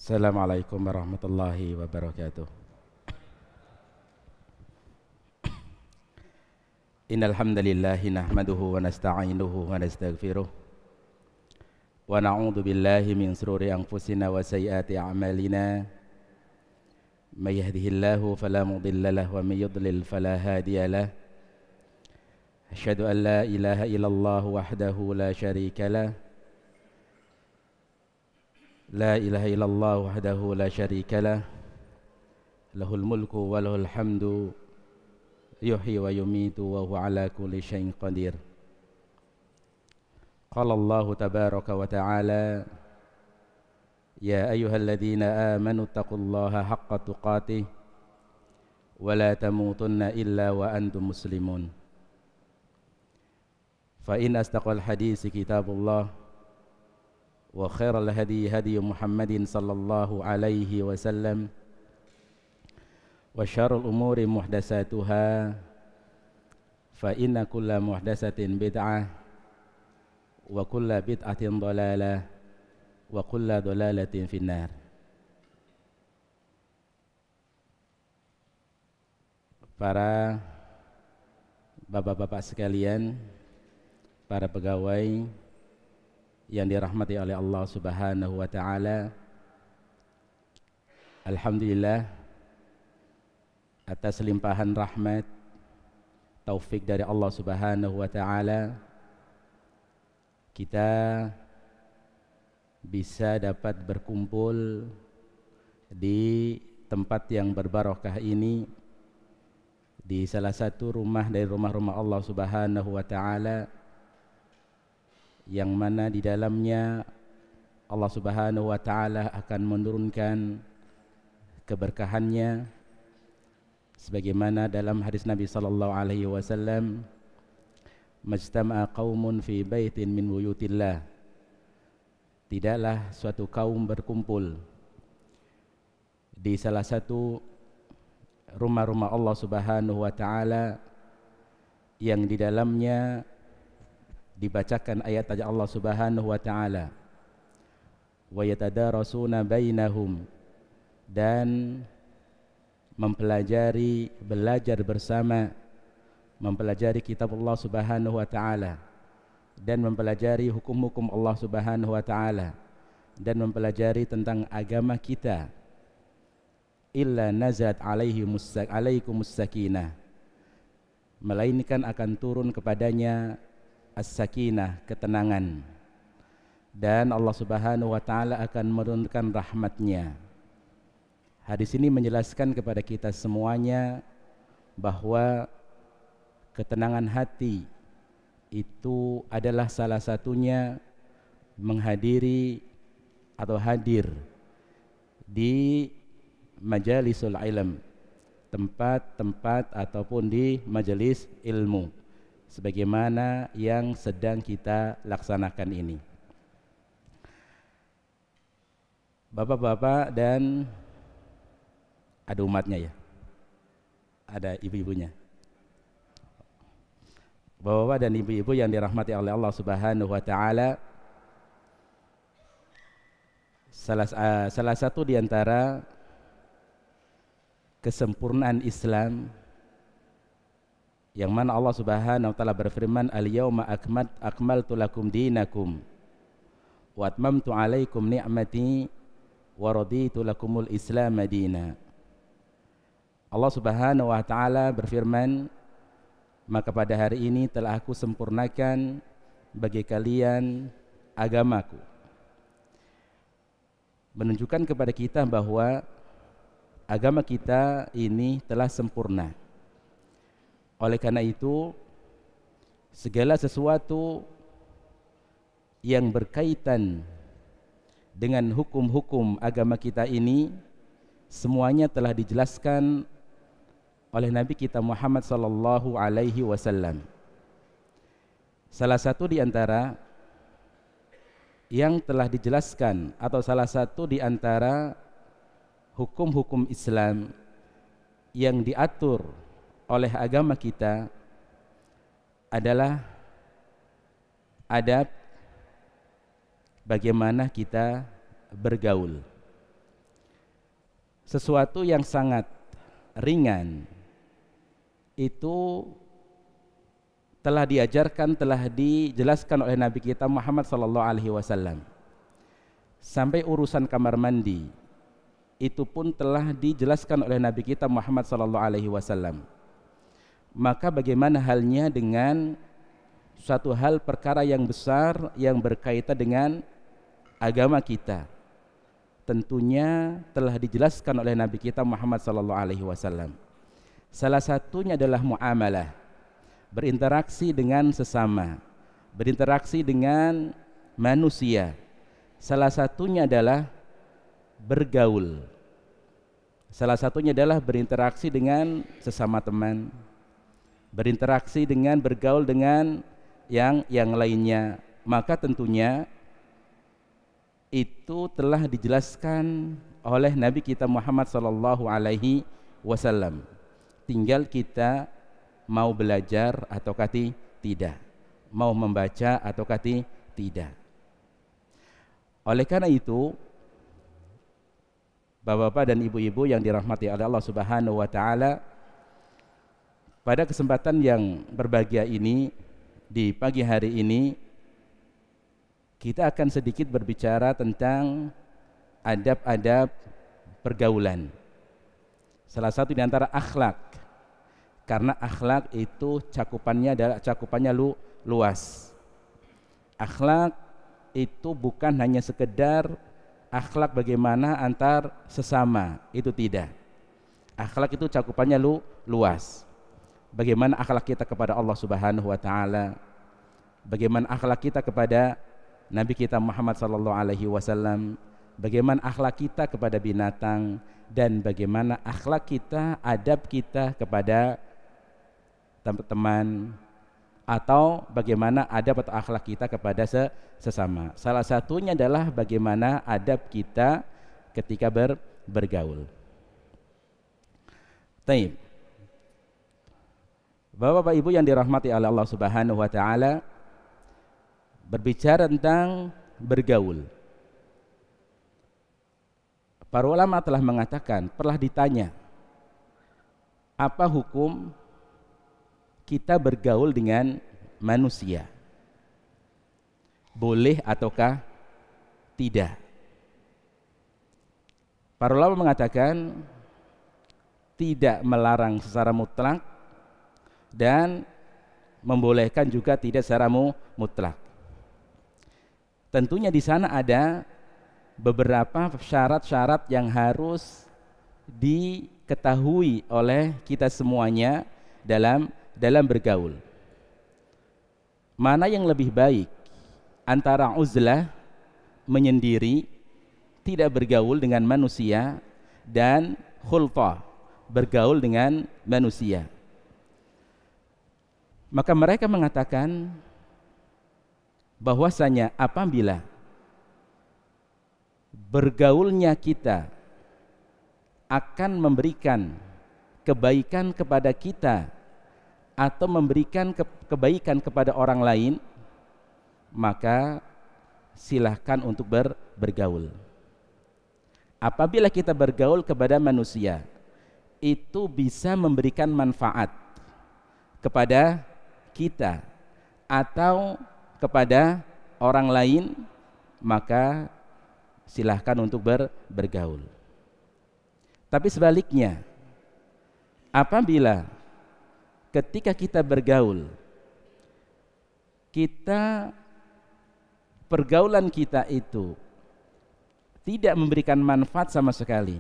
Assalamualaikum warahmatullahi wabarakatuh. Innal hamdalillah nahmaduhu wa nasta'inuhu wa nastaghfiruh wa na'udzu billahi min shururi anfusina wa sayyiati a'malina. May yahdihillahu fala mudilla lahu wa may yudlil fala hadiya lahu. Asyhadu an la ilaha illallah wahdahu la syarika lah. La ilaha illallah wahdahu la syarika lah. Lahul mulku wa lahul hamdu yuhyi wa yumitu wa huwa ala kulli syai'in qadir. Qala Allah tabaraka wa ta'ala, ya ayyuhalladzina amanu taqullaha haqqa tuqatih wa la tamutunna illa wa antum muslimun. Fa in astaqal hadisi kitabullah wa khairal hadi hadi Muhammadin sallallahu alaihi wasallam wa syarrul umuri muhdatsatuha fa inna kulla muhdatsatin bid'ah wa kulla bid'atin dhalalah wa kulla dhalalatin finnar. Para bapak-bapak sekalian, para pegawai yang dirahmati oleh Allah Subhanahu wa ta'ala, alhamdulillah atas limpahan rahmat taufik dari Allah Subhanahu wa ta'ala, kita bisa dapat berkumpul di tempat yang berbarokah ini, di salah satu rumah dari rumah-rumah Allah Subhanahu wa ta'ala, yang mana di dalamnya Allah Subhanahu wa ta'ala akan menurunkan keberkahannya, sebagaimana dalam hadis Nabi sallallahu alaihi wasallam, majtama'a qaumun fi baitin min buyutillah, tidaklah suatu kaum berkumpul di salah satu rumah-rumah Allah Subhanahu wa ta'ala yang di dalamnya dibacakan ayat-ayat Allah Subhanahu wa ta'ala, wa yatadarasuna bainahum, dan belajar bersama, mempelajari kitab Allah Subhanahu wa ta'ala, dan mempelajari hukum-hukum Allah Subhanahu wa ta'ala, dan mempelajari tentang agama kita. Illa nazat alaikumus sakinah, melainkan akan turun kepadanya as-sakinah, ketenangan, dan Allah Subhanahu wa ta'ala akan menurunkan rahmatnya. Hadis ini menjelaskan kepada kita semuanya bahwa ketenangan hati itu adalah salah satunya menghadiri atau hadir di majalisul ilm, tempat-tempat ataupun di majelis ilmu, sebagaimana yang sedang kita laksanakan ini. Bapak-bapak dan ada umatnya ya, ada ibu-ibunya. Bapak-bapak dan ibu-ibu yang dirahmati oleh Allah Subhanahu wa ta'ala, salah satu di antara kesempurnaan Islam, yang mana Allah Subhanahu wa ta'ala berfirman, al-yawma akmaltu lakum dinakum wa atmamtu alaikum ni'mati wa raditu lakumul islam madina. Allah Subhanahu wa ta'ala berfirman, maka pada hari ini telah aku sempurnakan bagi kalian agamaku. Menunjukkan kepada kita bahwa agama kita ini telah sempurna. Oleh karena itu, segala sesuatu yang berkaitan dengan hukum-hukum agama kita ini, semuanya telah dijelaskan oleh Nabi kita Muhammad sallallahu alaihi wasallam. Salah satu di antara yang telah dijelaskan, atau salah satu di antara hukum-hukum Islam yang diatur oleh agama kita adalah adab bagaimana kita bergaul. sesuatu yang sangat ringan itu telah diajarkan, telah dijelaskan oleh Nabi kita Muhammad sallallahu alaihi wasallam. Sampai urusan kamar mandi itu pun telah dijelaskan oleh Nabi kita Muhammad sallallahu alaihi wasallam. Maka bagaimana halnya dengan suatu hal perkara yang besar yang berkaitan dengan agama kita? Tentunya telah dijelaskan oleh Nabi kita Muhammad sallallahu alaihi wasallam. Salah satunya adalah muamalah, berinteraksi dengan sesama, berinteraksi dengan manusia. Salah satunya adalah bergaul. Salah satunya adalah berinteraksi dengan sesama teman, berinteraksi dengan, bergaul dengan yang lainnya. Maka tentunya itu telah dijelaskan oleh Nabi kita Muhammad sallallahu alaihi wasallam. Tinggal kita mau belajar ataukah tidak, mau membaca ataukah tidak. Oleh karena itu, Bapak-bapak dan ibu-ibu yang dirahmati oleh Allah Subhanahu wa taala, pada kesempatan yang berbahagia ini, di pagi hari ini, kita akan sedikit berbicara tentang adab-adab pergaulan. Salah satu di antara akhlak, karena akhlak itu cakupannya luas. Akhlak itu bukan hanya sekedar akhlak bagaimana antar sesama, itu tidak. Akhlak itu cakupannya luas. Bagaimana akhlak kita kepada Allah Subhanahu wa taala, bagaimana akhlak kita kepada Nabi kita Muhammad sallallahu alaihi wasallam, bagaimana akhlak kita kepada binatang, dan bagaimana akhlak kita, adab kita kepada teman, atau bagaimana adab atau akhlak kita kepada sesama. Salah satunya adalah bagaimana adab kita ketika bergaul. Taib. Bapak-bapak ibu yang dirahmati oleh Allah Subhanahu wa taala, berbicara tentang bergaul. Para ulama telah mengatakan, pernah ditanya, apa hukum kita bergaul dengan manusia? Boleh ataukah tidak? Para ulama mengatakan tidak melarang secara mutlak dan membolehkan juga tidak secara mutlak. Tentunya di sana ada beberapa syarat-syarat yang harus diketahui oleh kita semuanya dalam bergaul. Mana yang lebih baik antara uzlah, menyendiri, tidak bergaul dengan manusia, dan khulfah, bergaul dengan manusia? Maka mereka mengatakan bahwasanya apabila bergaulnya kita akan memberikan kebaikan kepada kita atau memberikan kebaikan kepada orang lain, maka silahkan untuk bergaul. Apabila kita bergaul kepada manusia, itu bisa memberikan manfaat kepada kita atau kepada orang lain, maka silahkan untuk bergaul. Tapi sebaliknya, apabila ketika kita bergaul, pergaulan kita itu tidak memberikan manfaat sama sekali,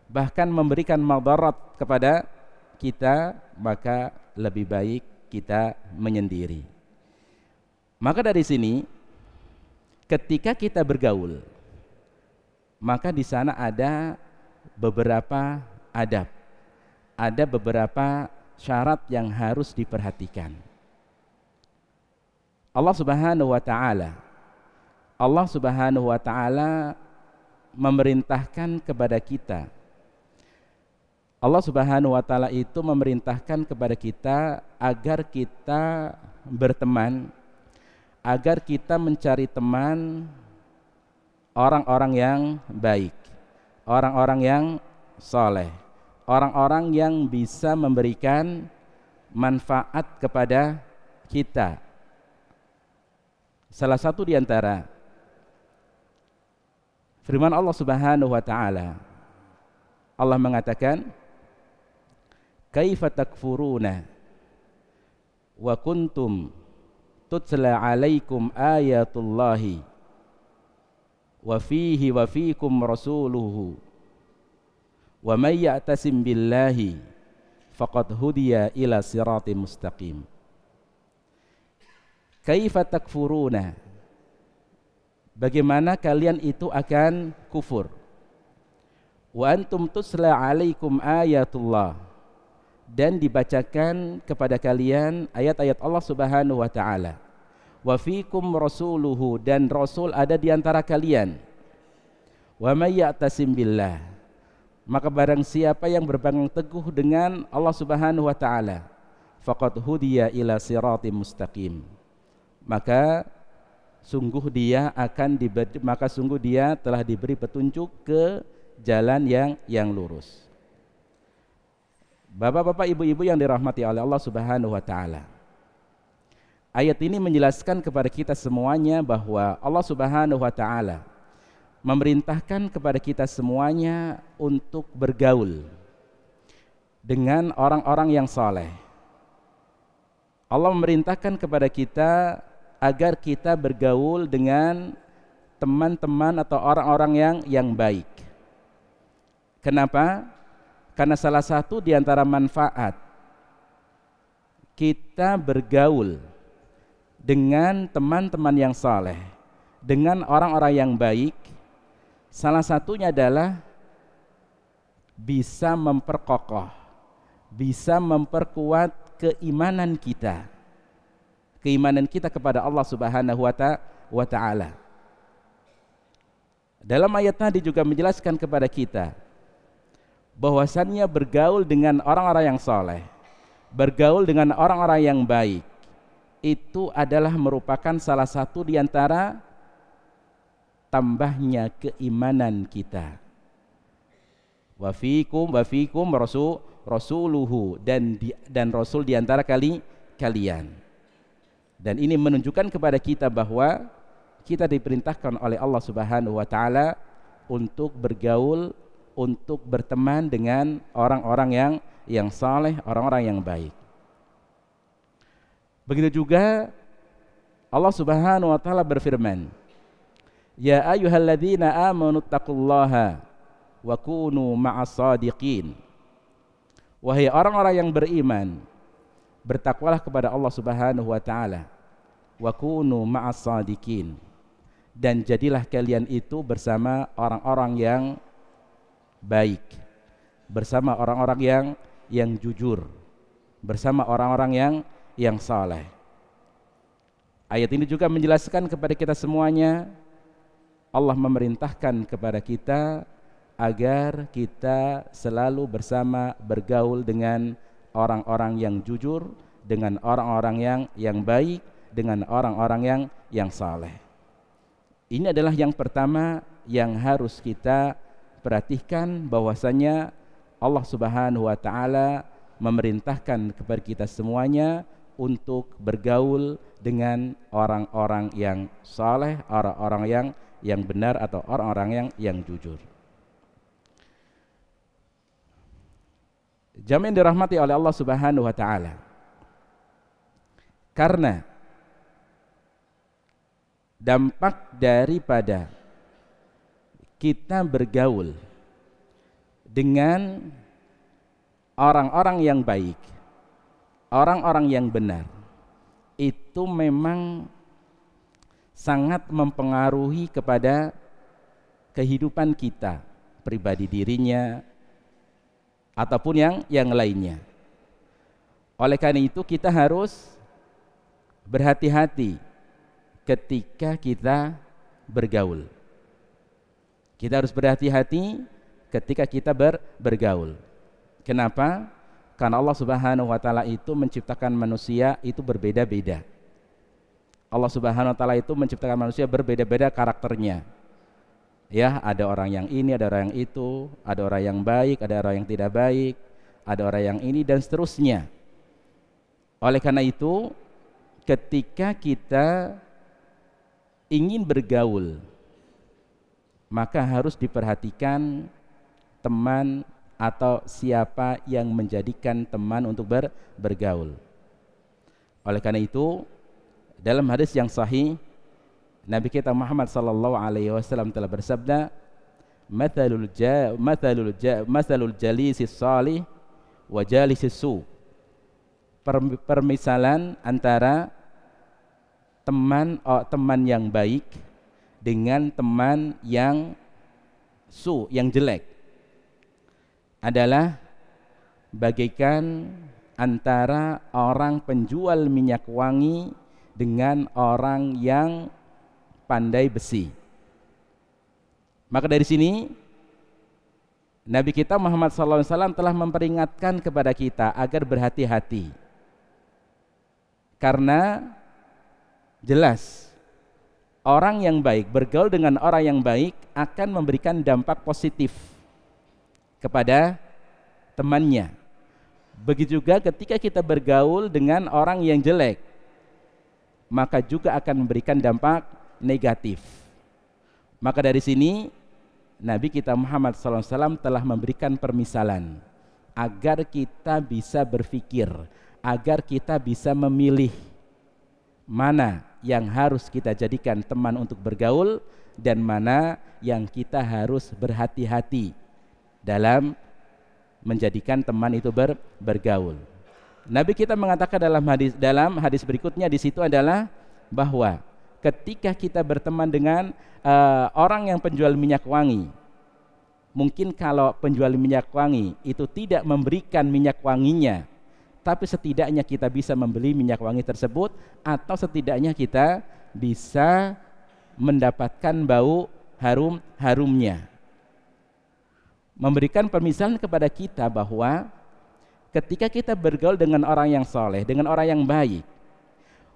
bahkan memberikan madarat kepada kita, maka lebih baik kita menyendiri. Maka dari sini, ketika kita bergaul, maka di sana ada beberapa adab, ada beberapa syarat yang harus diperhatikan. Allah Subhanahu wa taala memerintahkan kepada kita. Allah Subhanahu wa taala itu memerintahkan kepada kita agar kita berteman, agar kita mencari teman orang-orang yang baik, orang-orang yang saleh, orang-orang yang bisa memberikan manfaat kepada kita. Salah satu di antara firman Allah Subhanahu wa taala, Allah mengatakan, "Kaifa takfuruna wa kuntum tutla 'alaikum ayatullahi wa fihi wa fiikum rasuluhu wa may ya'tasim billahi faqad hudiya ila siratim mustaqim." Kaifa takfuruna, bagaimana kalian itu akan kufur, wa antum tusla 'alaikum ayatullah, dan dibacakan kepada kalian ayat-ayat Allah Subhanahu wa taala, wa fiikum rasuluhu, dan rasul ada di antara kalian, wa may ya'tasim billah, maka barang siapa yang berpegang teguh dengan Allah Subhanahu wa taala, faqad hudiya ila siratim mustaqim, maka sungguh dia telah diberi petunjuk ke jalan yang lurus. Bapak-bapak, ibu-ibu yang dirahmati oleh Allah Subhanahu wa taala, ayat ini menjelaskan kepada kita semuanya bahwa Allah Subhanahu wa taala memerintahkan kepada kita semuanya untuk bergaul dengan orang-orang yang saleh. Allah memerintahkan kepada kita agar kita bergaul dengan teman-teman atau orang-orang yang baik. Kenapa? Karena salah satu di antara manfaat kita bergaul dengan teman-teman yang saleh, dengan orang-orang yang baik, salah satunya adalah bisa memperkokoh, bisa memperkuat keimanan kita kepada Allah Subhanahu wa taala. Dalam ayat tadi juga menjelaskan kepada kita bahwasannya bergaul dengan orang-orang yang saleh, bergaul dengan orang-orang yang baik, itu adalah merupakan salah satu di antara tambahnya keimanan kita. Wa fiikum rasuluhu, dan rasul di antara kalian. Dan ini menunjukkan kepada kita bahwa kita diperintahkan oleh Allah Subhanahu wa taala untuk bergaul, untuk berteman dengan orang-orang yang saleh, orang-orang yang baik. Begitu juga Allah Subhanahu wa taala berfirman, "Ya ayyuhalladzina amanu taqullaha wa kunu ma'as shadiqin." Wahai orang-orang yang beriman, bertakwalah kepada Allah Subhanahu wa taala, wa kunu ma'as shadiqin, dan jadilah kalian itu bersama orang-orang yang baik, bersama orang-orang yang jujur, bersama orang-orang yang saleh. Ayat ini juga menjelaskan kepada kita semuanya, Allah memerintahkan kepada kita agar kita selalu bergaul dengan orang-orang yang jujur, dengan orang-orang yang baik, dengan orang-orang yang saleh. Ini adalah yang pertama yang harus kita perhatikan, bahwasanya Allah Subhanahu wa taala memerintahkan kepada kita semuanya untuk bergaul dengan orang-orang yang saleh, orang-orang yang benar, atau orang-orang yang jujur. Jamaah yang dirahmati oleh Allah Subhanahu wa taala, karena dampak daripada kita bergaul dengan orang-orang yang baik, orang-orang yang benar, itu memang sangat mempengaruhi kepada kehidupan kita, pribadi dirinya ataupun yang lainnya. Oleh karena itu kita harus berhati-hati ketika kita bergaul. Kita harus berhati-hati ketika kita bergaul. Kenapa? Karena Allah Subhanahu wa taala itu menciptakan manusia itu berbeda-beda. Allah Subhanahu wa taala itu menciptakan manusia berbeda-beda karakternya. Ya, ada orang yang ini, ada orang yang itu, ada orang yang baik, ada orang yang tidak baik, ada orang yang ini dan seterusnya. Oleh karena itu, ketika kita ingin bergaul, maka harus diperhatikan teman atau siapa yang menjadikan teman untuk bergaul. Oleh karena itu, dalam hadis yang sahih, Nabi kita Muhammad sallallahu alaihi wasallam telah bersabda, "Mathalul jalisis salih wa jalisis su." Permisalan antara teman yang baik dengan teman yang yang jelek adalah bagaikan antara orang penjual minyak wangi dengan orang yang pandai besi. Maka dari sini Nabi kita Muhammad SAW telah memperingatkan kepada kita agar berhati-hati, karena jelas orang yang baik, bergaul dengan orang yang baik akan memberikan dampak positif kepada temannya. Begitu juga ketika kita bergaul dengan orang yang jelek, maka juga akan memberikan dampak negatif. Maka dari sini Nabi kita Muhammad SAW telah memberikan permisalan agar kita bisa berpikir, agar kita bisa memilih mana yang harus kita jadikan teman untuk bergaul dan mana yang kita harus berhati-hati dalam menjadikan teman itu bergaul. Nabi kita mengatakan dalam hadis berikutnya di situ adalah bahwa ketika kita berteman dengan orang yang penjual minyak wangi, mungkin kalau penjual minyak wangi itu tidak memberikan minyak wanginya, tapi setidaknya kita bisa membeli minyak wangi tersebut, atau setidaknya kita bisa mendapatkan bau harumnya. Memberikan permisalan kepada kita bahwa ketika kita bergaul dengan orang yang soleh, dengan orang yang baik,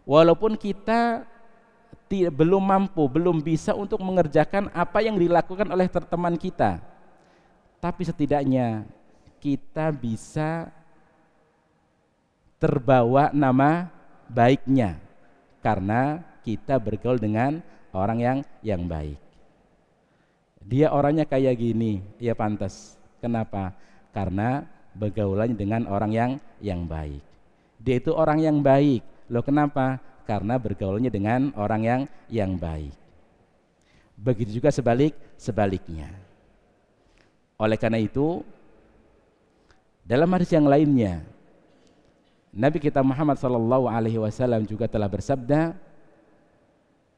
walaupun kita belum mampu, belum bisa untuk mengerjakan apa yang dilakukan oleh teman kita, tapi setidaknya kita bisa terbawa nama baiknya karena kita bergaul dengan orang yang baik. Dia orangnya kayak gini, ya pantas. Kenapa? Karena bergaulannya dengan orang yang baik. Dia itu orang yang baik. Loh kenapa? Karena bergaulnya dengan orang yang baik. Begitu juga sebaliknya. Oleh karena itu, dalam hadis yang lainnya, Nabi kita Muhammad SAW juga telah bersabda,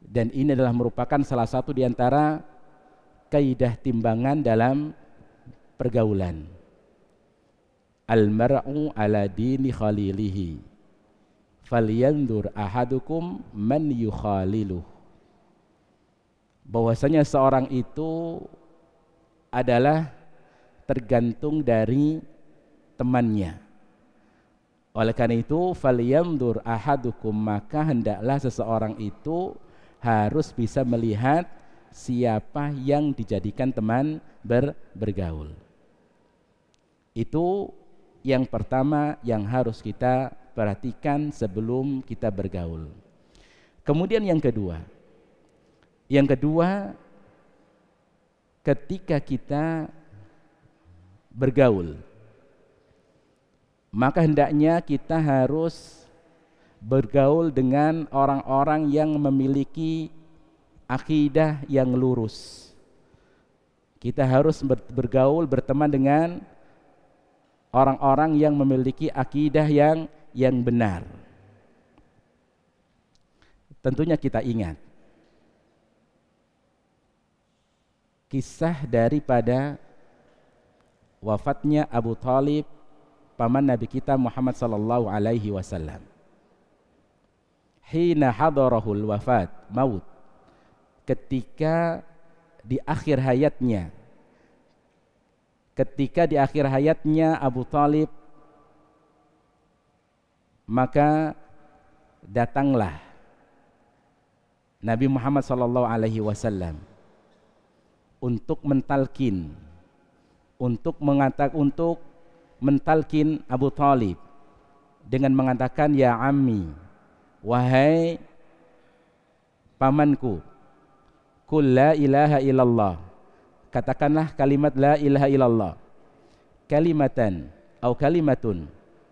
dan ini adalah merupakan salah satu di antara kaidah timbangan dalam pergaulan. Al-mar'u ala dini khalilihi falyandur ahadukum man yukhaliluh. Bahwasanya seorang itu adalah tergantung dari temannya. Oleh karena itu, falyandur ahadukum, maka hendaklah seseorang itu harus bisa melihat siapa yang dijadikan teman bergaul. Itu yang pertama yang harus kita perhatikan sebelum kita bergaul. Kemudian yang kedua, ketika kita bergaul, maka hendaknya kita harus bergaul dengan orang-orang yang memiliki akidah yang lurus. Kita harus bergaul, berteman dengan orang-orang yang memiliki akidah yang benar. Tentunya kita ingat kisah daripada wafatnya Abu Thalib, paman Nabi kita Muhammad sallallahu alaihi wasallam. Hina hadarahul wafat, maut, ketika di akhir hayatnya Abu Thalib, maka datanglah Nabi Muhammad sallallahu alaihi wasallam untuk mentalkin Abu Thalib dengan mengatakan, ya ammi, wahai pamanku, qul la ilaha illallah, katakanlah kalimat la ilaha illallah, kalimatan atau kalimatun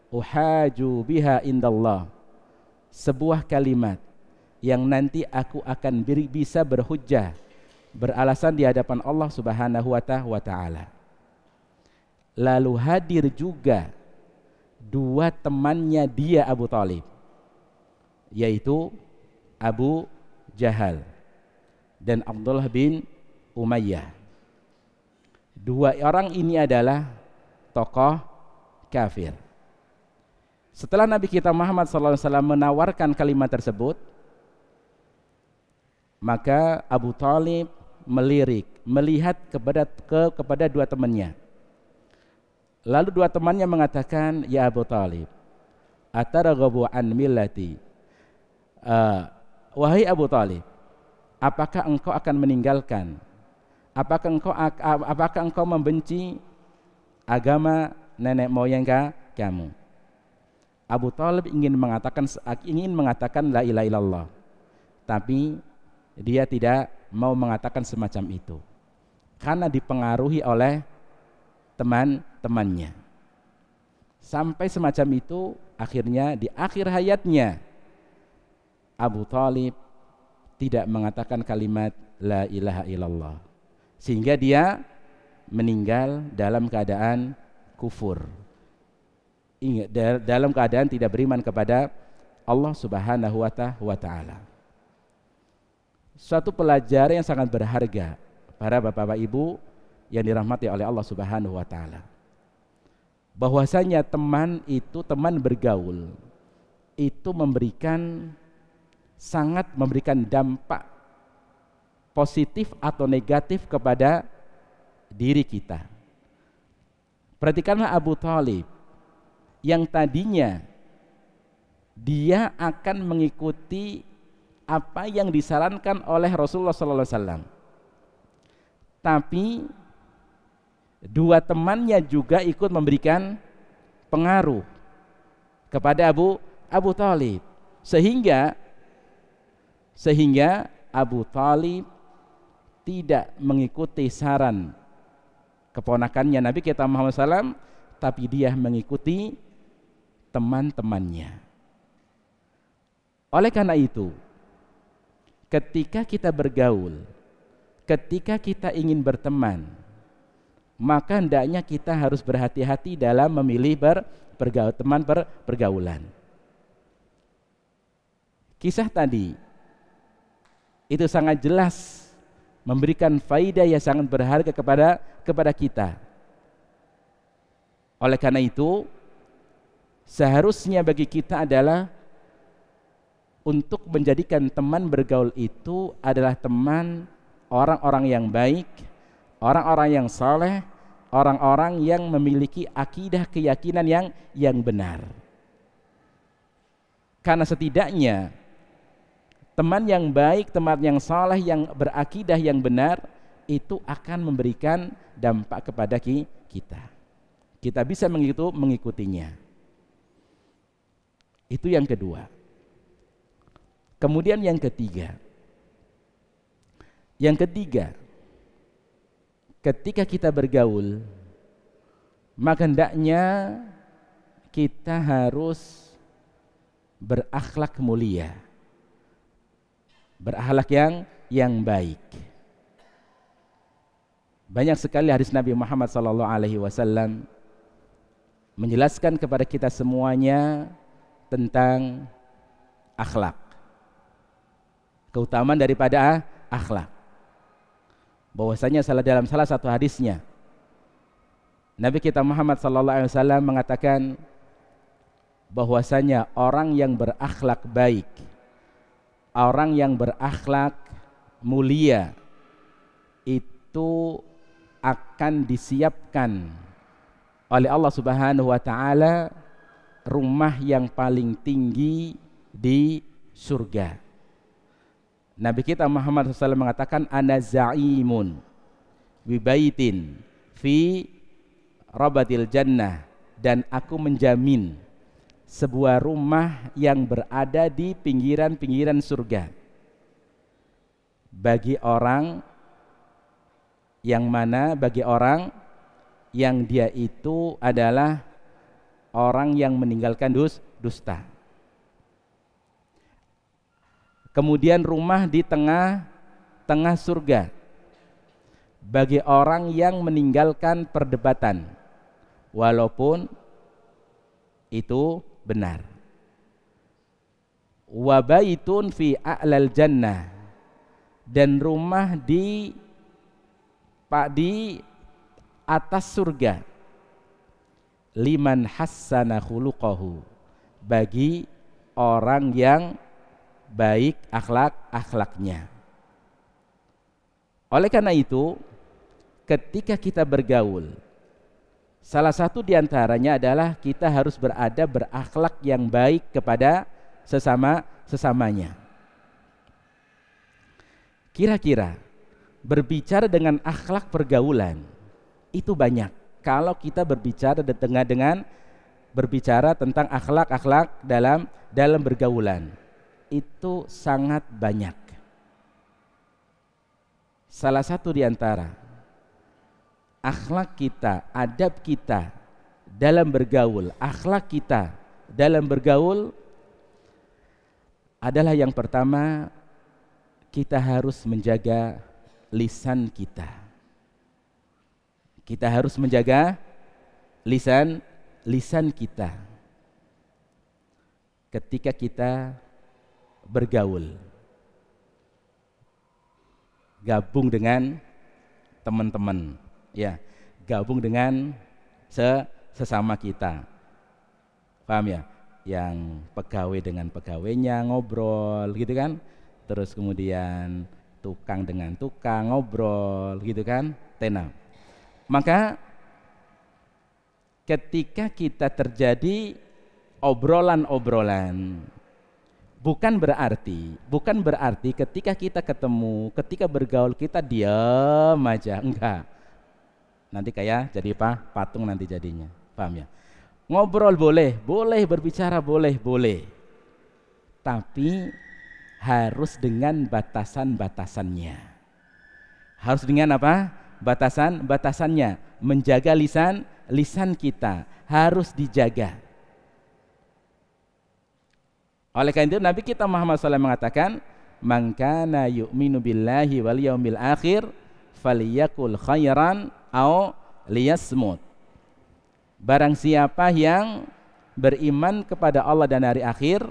uhaju biha indallah, sebuah kalimat yang nanti aku akan bisa berhujjah, beralasan di hadapan Allah Subhanahu wa ta'ala. Lalu hadir juga dua temannya dia Abu Thalib, yaitu Abu Jahal dan Abdullah bin Umayyah. Dua orang ini adalah tokoh kafir. Setelah Nabi kita Muhammad SAW menawarkan kalimat tersebut, maka Abu Thalib melihat kepada dua temannya. Lalu dua temannya mengatakan, ya Abu Thalib, ataraghabu an millati, wahai Abu Thalib, apakah engkau akan meninggalkan, apakah engkau membenci agama nenek moyang kamu? Abu Thalib ingin mengatakan la ilaha illallah, tapi dia tidak mau mengatakan semacam itu karena dipengaruhi oleh teman-temannya. Sampai semacam itu, akhirnya di akhir hayatnya Abu Thalib tidak mengatakan kalimat la ilaha illallah, sehingga dia meninggal dalam keadaan kufur, dalam keadaan tidak beriman kepada Allah Subhanahu wa ta'ala. Suatu pelajaran yang sangat berharga para bapak-bapak ibu yang dirahmati oleh Allah Subhanahu wa ta'ala, bahwasanya teman bergaul itu sangat memberikan dampak positif atau negatif kepada diri kita. Perhatikanlah Abu Thalib yang tadinya dia akan mengikuti apa yang disarankan oleh Rasulullah SAW, tapi dua temannya juga ikut memberikan pengaruh kepada Abu Thalib, sehingga Abu Thalib tidak mengikuti saran keponakannya Nabi kita Muhammad SAW, tapi dia mengikuti teman-temannya. Oleh karena itu, ketika kita bergaul, ketika kita ingin berteman, maka hendaknya kita harus berhati-hati dalam memilih teman pergaulan. Kisah tadi itu sangat jelas memberikan faidah yang sangat berharga kepada kita. Oleh karena itu, seharusnya bagi kita adalah untuk menjadikan teman bergaul itu adalah teman orang-orang yang baik, orang-orang yang saleh, orang-orang yang memiliki akidah keyakinan yang benar. Karena setidaknya teman yang baik, teman yang saleh, yang berakidah yang benar itu akan memberikan dampak kepada kita. Kita bisa mengikutinya. Itu yang kedua. Kemudian yang ketiga. Ketika kita bergaul, maka hendaknya kita harus berakhlak mulia, berakhlak yang baik. Banyak sekali hadis Nabi Muhammad SAW menjelaskan kepada kita semuanya tentang akhlak, keutamaan daripada akhlak. Bahwasanya dalam salah satu hadisnya Nabi kita Muhammad SAW mengatakan bahwasanya orang yang berakhlak baik, orang yang berakhlak mulia itu akan disiapkan oleh Allah Subhanahu wa ta'ala rumah yang paling tinggi di surga. Nabi kita Muhammad SAW mengatakan, ana za'imun wibaitin fi rabatil jannah, dan aku menjamin sebuah rumah yang berada di pinggiran-pinggiran surga bagi orang yang mana, bagi orang yang dia itu adalah orang yang meninggalkan dusta. Kemudian rumah di tengah surga bagi orang yang meninggalkan perdebatan walaupun itu benar. Wa baitun fi a'lal jannah, dan rumah di atas surga liman hassana khuluqahu, bagi orang yang baik akhlaknya. Oleh karena itu, ketika kita bergaul, salah satu diantaranya adalah kita harus berakhlak yang baik kepada sesamanya. Kira-kira berbicara dengan akhlak pergaulan itu banyak. Kalau kita berbicara berbicara tentang akhlak dalam bergaulan, itu sangat banyak. Salah satu di antara akhlak kita, adab kita dalam bergaul, akhlak kita dalam bergaul adalah yang pertama, kita harus menjaga lisan kita. Kita harus menjaga lisan kita ketika kita bergaul, gabung dengan teman-teman, ya, gabung dengan sesama kita, paham ya? Yang pegawai dengan pegawainya ngobrol gitu kan, terus kemudian tukang dengan tukang ngobrol gitu kan, tenang. Maka ketika kita terjadi obrolan-obrolan, bukan berarti ketika kita ketemu, ketika bergaul kita diam aja, enggak. Nanti kayak jadi patung nanti jadinya, paham ya? Ngobrol boleh, berbicara boleh. Tapi harus dengan batasan-batasannya. Harus dengan apa? Batasannya. Menjaga lisan kita harus dijaga. Oleh karena itu Nabi kita Muhammad SAW mengatakan, "Man kana yu'minu billahi wal yaumil akhir falyakul khairan aw liyasmut." Barang siapa yang beriman kepada Allah dan hari akhir,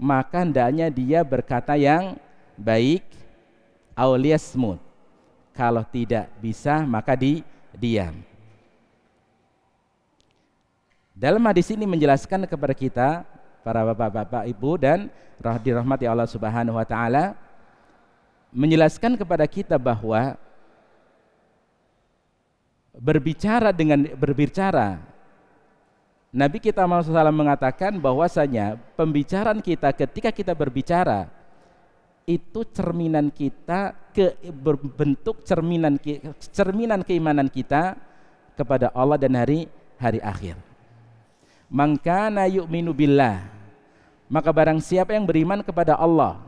maka hendaknya dia berkata yang baik, aw liyasmut. Kalau tidak bisa maka diam. Dalam hadis ini menjelaskan kepada kita, para bapak-bapak, ibu, dan dirahmati Allah Subhanahu wa taala, menjelaskan kepada kita bahwa berbicara, Nabi kita Muhammad SAW mengatakan bahwasanya pembicaraan kita ketika kita berbicara itu cerminan kita berbentuk cerminan keimanan kita kepada Allah dan hari akhir. Man kana yu'minu billah, maka barang siapa yang beriman kepada Allah,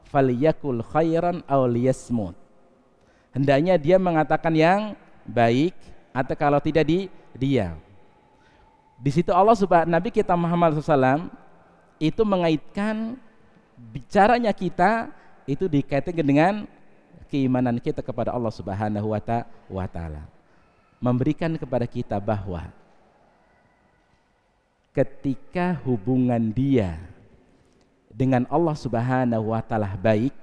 falyakul khairan aw liyasmut, hendaknya dia mengatakan yang baik, atau kalau tidak diam. Di situ Nabi kita Muhammad SAW itu mengaitkan bicaranya kita itu dikaitkan dengan keimanan kita kepada Allah Subhanahu wa taala. Memberikan kepada kita bahwa ketika hubungan dia dengan Allah Subhanahu wa taala baik,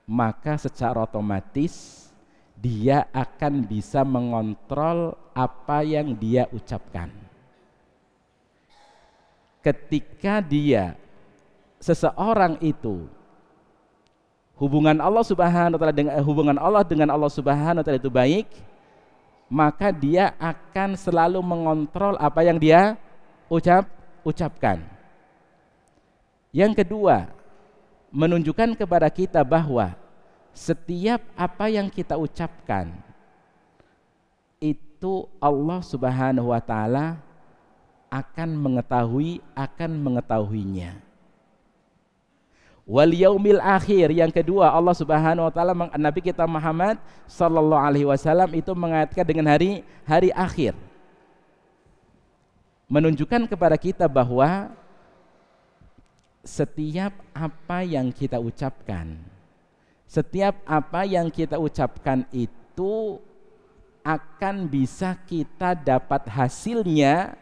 maka secara otomatis dia akan bisa mengontrol apa yang dia ucapkan. Ketika seseorang itu hubungan Allah Subhanahu wa taala dengan Allah Subhanahu wa taala itu baik, maka dia akan selalu mengontrol apa yang dia ucapkan. Yang kedua, menunjukkan kepada kita bahwa setiap apa yang kita ucapkan itu Allah Subhanahu wa taala akan mengetahuinya. Wal yaumil akhir, yang kedua Allah Subhanahu wa taala, Nabi kita Muhammad sallallahu alaihi wasallam itu mengaitkan dengan hari akhir. Menunjukkan kepada kita bahwa setiap apa yang kita ucapkan, itu akan bisa kita dapat hasilnya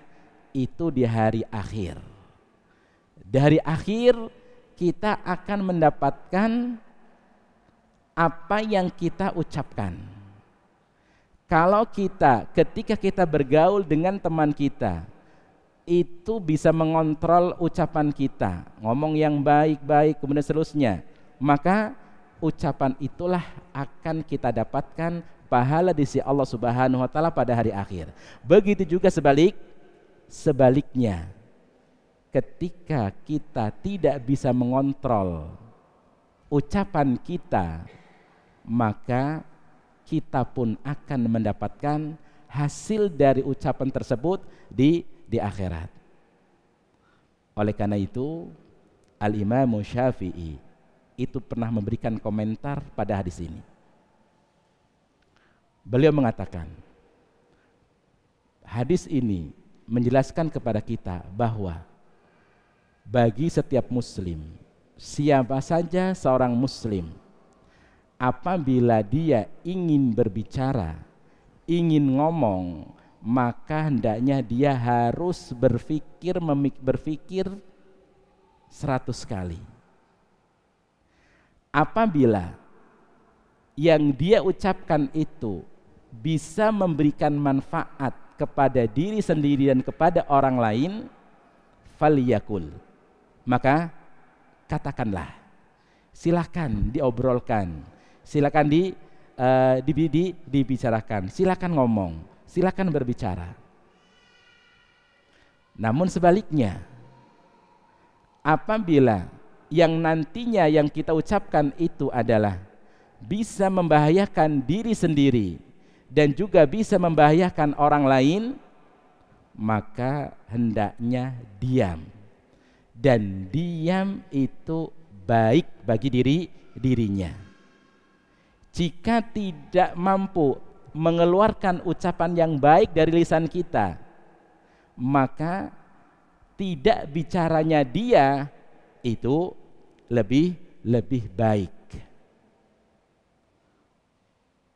itu di hari akhir. Di hari akhir kita akan mendapatkan apa yang kita ucapkan. Kalau ketika kita bergaul dengan teman kita, itu bisa mengontrol ucapan kita, ngomong yang baik-baik kemudian seterusnya, maka ucapan itulah akan kita dapatkan pahala di sisi Allah Subhanahu wa taala pada hari akhir. Begitu juga sebaliknya, ketika kita tidak bisa mengontrol ucapan kita, maka kita pun akan mendapatkan hasil dari ucapan tersebut di akhirat. Oleh karena itu, Al-Imam Syafi'i itu pernah memberikan komentar pada hadis ini. Beliau mengatakan, hadis ini menjelaskan kepada kita bahwa bagi setiap muslim, siapa saja seorang muslim, apabila dia ingin berbicara, ingin ngomong, maka hendaknya dia harus berpikir 100 kali. Apabila yang dia ucapkan itu bisa memberikan manfaat kepada diri sendiri dan kepada orang lain, falyakul, maka katakanlah, silakan diobrolkan, silakan dibicarakan, silakan ngomong, silakan berbicara. Namun sebaliknya, apabila yang nantinya yang kita ucapkan itu adalah bisa membahayakan diri sendiri dan juga bisa membahayakan orang lain, maka hendaknya diam. Dan diam itu baik bagi dirinya. Jika tidak mampu mengeluarkan ucapan yang baik dari lisan kita, maka tidak bicaranya dia itu lebih baik.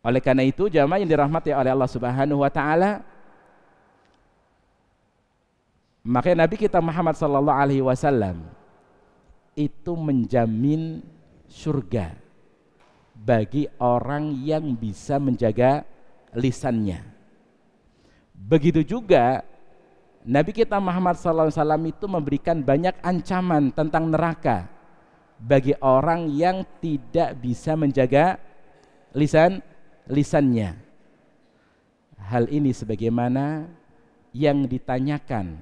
Oleh karena itu, jamaah yang dirahmati oleh Allah Subhanahu wa taala, makanya Nabi kita Muhammad sallallahu alaihi wasallam itu menjamin surga bagi orang yang bisa menjaga lisannya. Begitu juga Nabi kita Muhammad sallallahu alaihi wasallam itu memberikan banyak ancaman tentang neraka bagi orang yang tidak bisa menjaga lisannya. Hal ini sebagaimana yang ditanyakan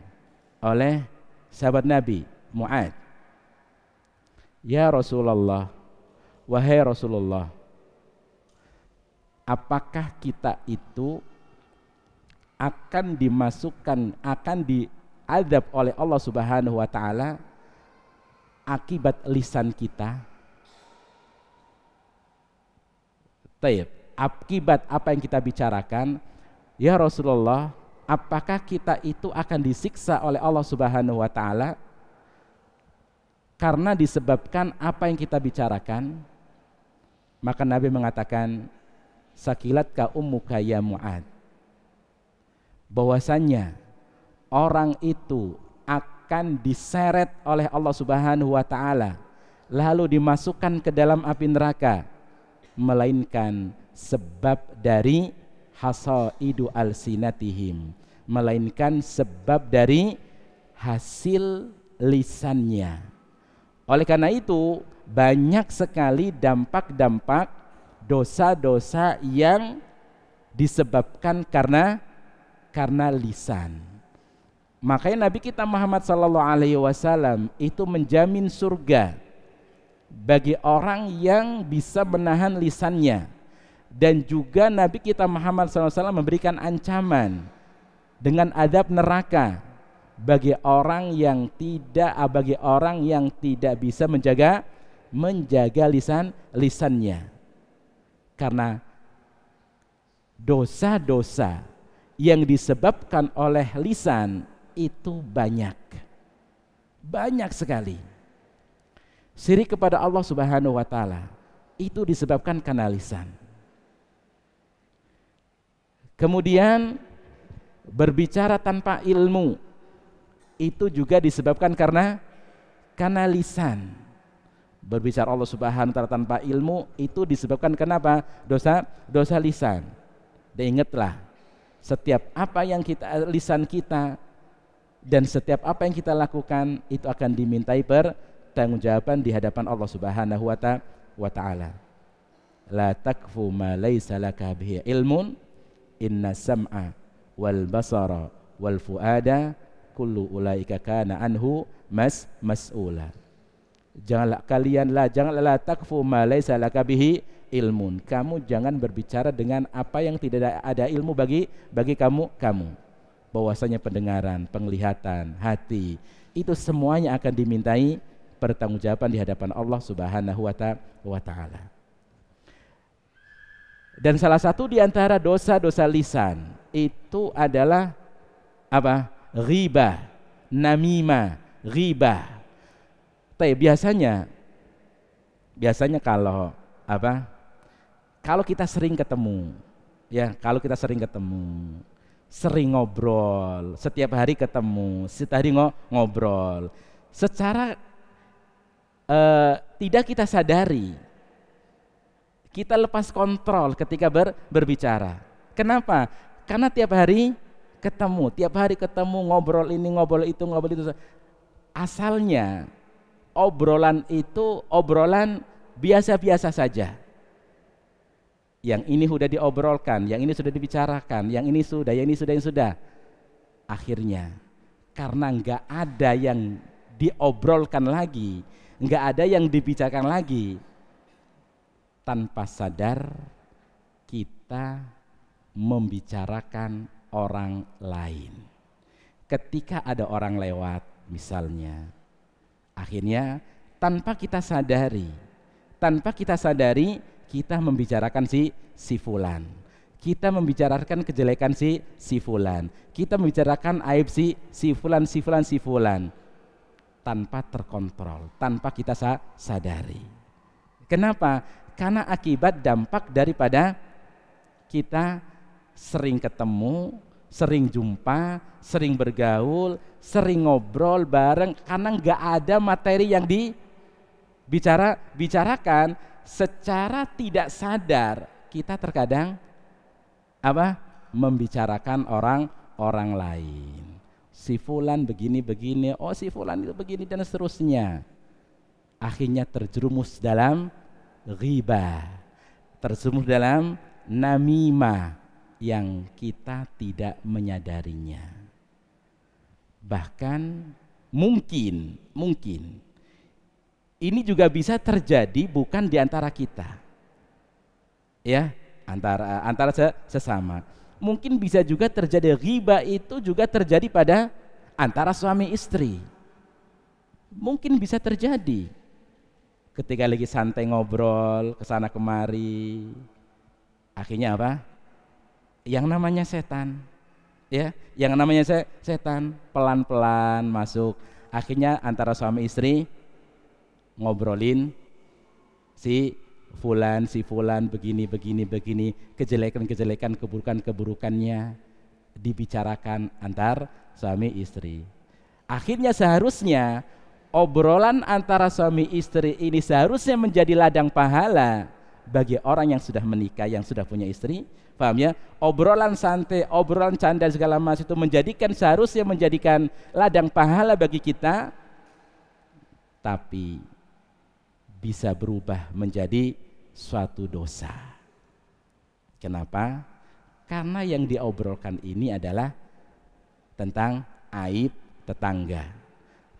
oleh sahabat Nabi Mu'ad. Ya Rasulullah, wahai Rasulullah, apakah kita itu akan diazab oleh Allah Subhanahu wa taala akibat lisan kita? Taib, akibat apa yang kita bicarakan, ya Rasulullah, apakah kita itu akan disiksa oleh Allah Subhanahu wa taala karena disebabkan apa yang kita bicarakan? Maka Nabi mengatakan, sakilatka ummuka ya Mu'ad, bahwasanya orang itu akan diseret oleh Allah Subhanahu wa taala lalu dimasukkan ke dalam api neraka, melainkan sebab dari hasaidu alsinatihim, melainkan sebab dari hasil lisannya. Oleh karena itu, banyak sekali dampak-dampak dosa-dosa yang disebabkan karena lisan. Makanya Nabi kita Muhammad sallallahu alaihi wasallam itu menjamin surga bagi orang yang bisa menahan lisannya Dan juga Nabi kita Muhammad SAW memberikan ancaman dengan azab neraka bagi orang yang tidak bisa menjaga lisannya. Karena dosa-dosa yang disebabkan oleh lisan itu banyak sekali. Syirik kepada Allah Subhanahu wa taala itu disebabkan karena lisan. Kemudian berbicara tanpa ilmu itu juga disebabkan karena lisan. Berbicara Allah Subhanahu wa taala tanpa ilmu itu disebabkan kenapa? Dosa lisan. Dan ingatlah, setiap apa yang lisan kita dan setiap apa yang kita lakukan itu akan dimintai pertanggungjawaban di hadapan Allah Subhanahu wa taala. La takfu ma laisa laka bihi ilmun inna sam'a wal basara wal fuada kullu ulaika kana anhu mas'ula. Janganlah takfu ma laisa laka bihi ilmun. Kamu jangan berbicara dengan apa yang tidak ada ilmu bagi kamu. Bahwasanya pendengaran, penglihatan, hati itu semuanya akan dimintai pertanggungjawaban di hadapan Allah Subhanahu wa taala. Dan salah satu di antara dosa-dosa lisan itu adalah apa? Ghibah, namimah, ghibah. Tapi biasanya kalau apa? Kalau kita sering ketemu, sering ngobrol, setiap hari ketemu, setiap hari ngobrol, secara tidak kita sadari, kita lepas kontrol ketika berbicara. Kenapa? Karena tiap hari ketemu, ngobrol ini, ngobrol itu. Asalnya obrolan itu obrolan biasa-biasa saja. Yang ini sudah diobrolkan, yang ini sudah dibicarakan, yang ini sudah. Akhirnya karena enggak ada yang diobrolkan lagi, enggak ada yang dibicarakan lagi, tanpa sadar kita membicarakan orang lain. Ketika ada orang lewat misalnya, akhirnya tanpa kita sadari kita membicarakan si fulan, kita membicarakan kejelekan si fulan, kita membicarakan aib si fulan, tanpa terkontrol, tanpa kita sadari. Kenapa? Karena akibat dampak daripada kita sering ketemu, sering jumpa, sering bergaul, sering ngobrol bareng, karena nggak ada materi yang dibicarakan, secara tidak sadar kita terkadang membicarakan orang lain. Si fulan begini, oh si fulan itu begini dan seterusnya. Akhirnya terjerumus dalam ghibah, terjerumus dalam namimah yang kita tidak menyadarinya. Bahkan mungkin ini juga bisa terjadi bukan di antara kita, ya, antara sesama. Mungkin bisa juga terjadi ghibah itu juga terjadi pada antara suami istri. Mungkin bisa terjadi ketika lagi santai ngobrol kesana kemari, akhirnya apa? Yang namanya setan, ya, yang namanya setan pelan-pelan masuk. Akhirnya antara suami istri ngobrolin si fulan begini, kejelekan, keburukannya dibicarakan antar suami istri. Akhirnya seharusnya obrolan antara suami istri ini seharusnya menjadi ladang pahala bagi orang yang sudah menikah, yang sudah punya istri. Paham ya? Obrolan santai, obrolan canda segala macam itu seharusnya menjadikan ladang pahala bagi kita, tapi bisa berubah menjadi suatu dosa. Kenapa? Karena yang diobrolkan ini adalah tentang aib tetangga,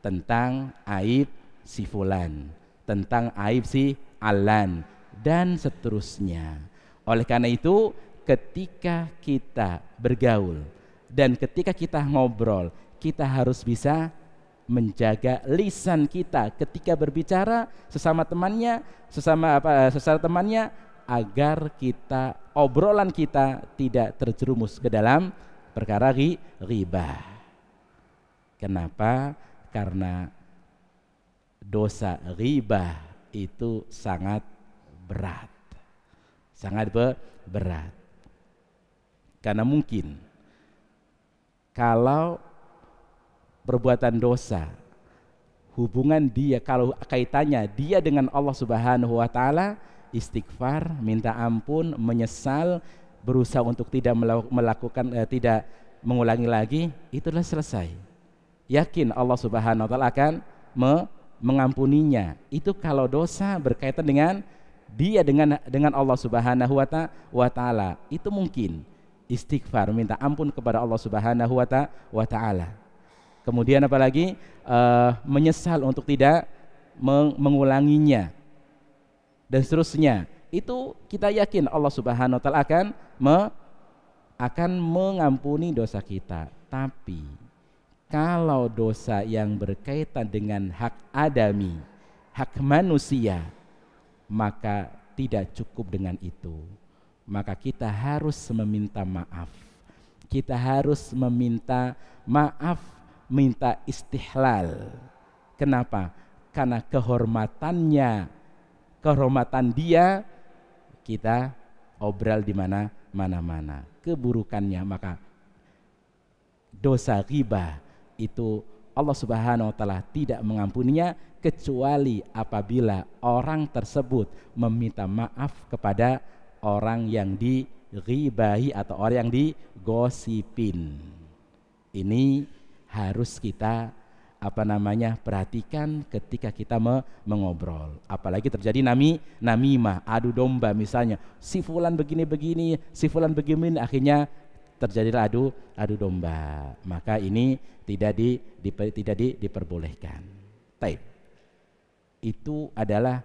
tentang aib si fulan, tentang aib si alan, dan seterusnya. Oleh karena itu, ketika kita bergaul dan ketika kita ngobrol, kita harus bisa menjaga lisan kita ketika berbicara sesama temannya, sesama temannya, agar kita obrolan kita tidak terjerumus ke dalam perkara ghibah. Kenapa? Karena dosa ghibah itu sangat berat. Sangat berat. Karena mungkin kalau perbuatan dosa, hubungan dia, kalau kaitannya dia dengan Allah Subhanahu wa taala, istighfar, minta ampun, menyesal, berusaha untuk tidak melakukan tidak mengulangi lagi, itulah selesai. Yakin Allah Subhanahu wa taala akan mengampuninya. Itu kalau dosa berkaitan dengan dia dengan Allah Subhanahu wa taala, itu mungkin istighfar, minta ampun kepada Allah Subhanahu wa taala. Kemudian apalagi menyesal untuk tidak mengulanginya dan seterusnya. Itu kita yakin Allah Subhanahu wa taala akan mengampuni dosa kita. Tapi kalau dosa yang berkaitan dengan hak adami, hak manusia, maka tidak cukup dengan itu. Maka kita harus meminta maaf. Kita harus meminta maaf, minta istihlal. Kenapa? Karena kehormatan dia kita obral di mana-mana. Keburukannya, maka dosa ghibah itu Allah Subhanahu wa taala tidak mengampuninya kecuali apabila orang tersebut meminta maaf kepada orang yang dighibahi atau orang yang digosipin. Ini harus kita perhatikan ketika kita mengobrol. Apalagi terjadi namimah, adu domba misalnya. Si fulan begini-begini, si fulan begini, akhirnya terjadilah adu domba. Maka ini tidak diperbolehkan. Taib. Itu adalah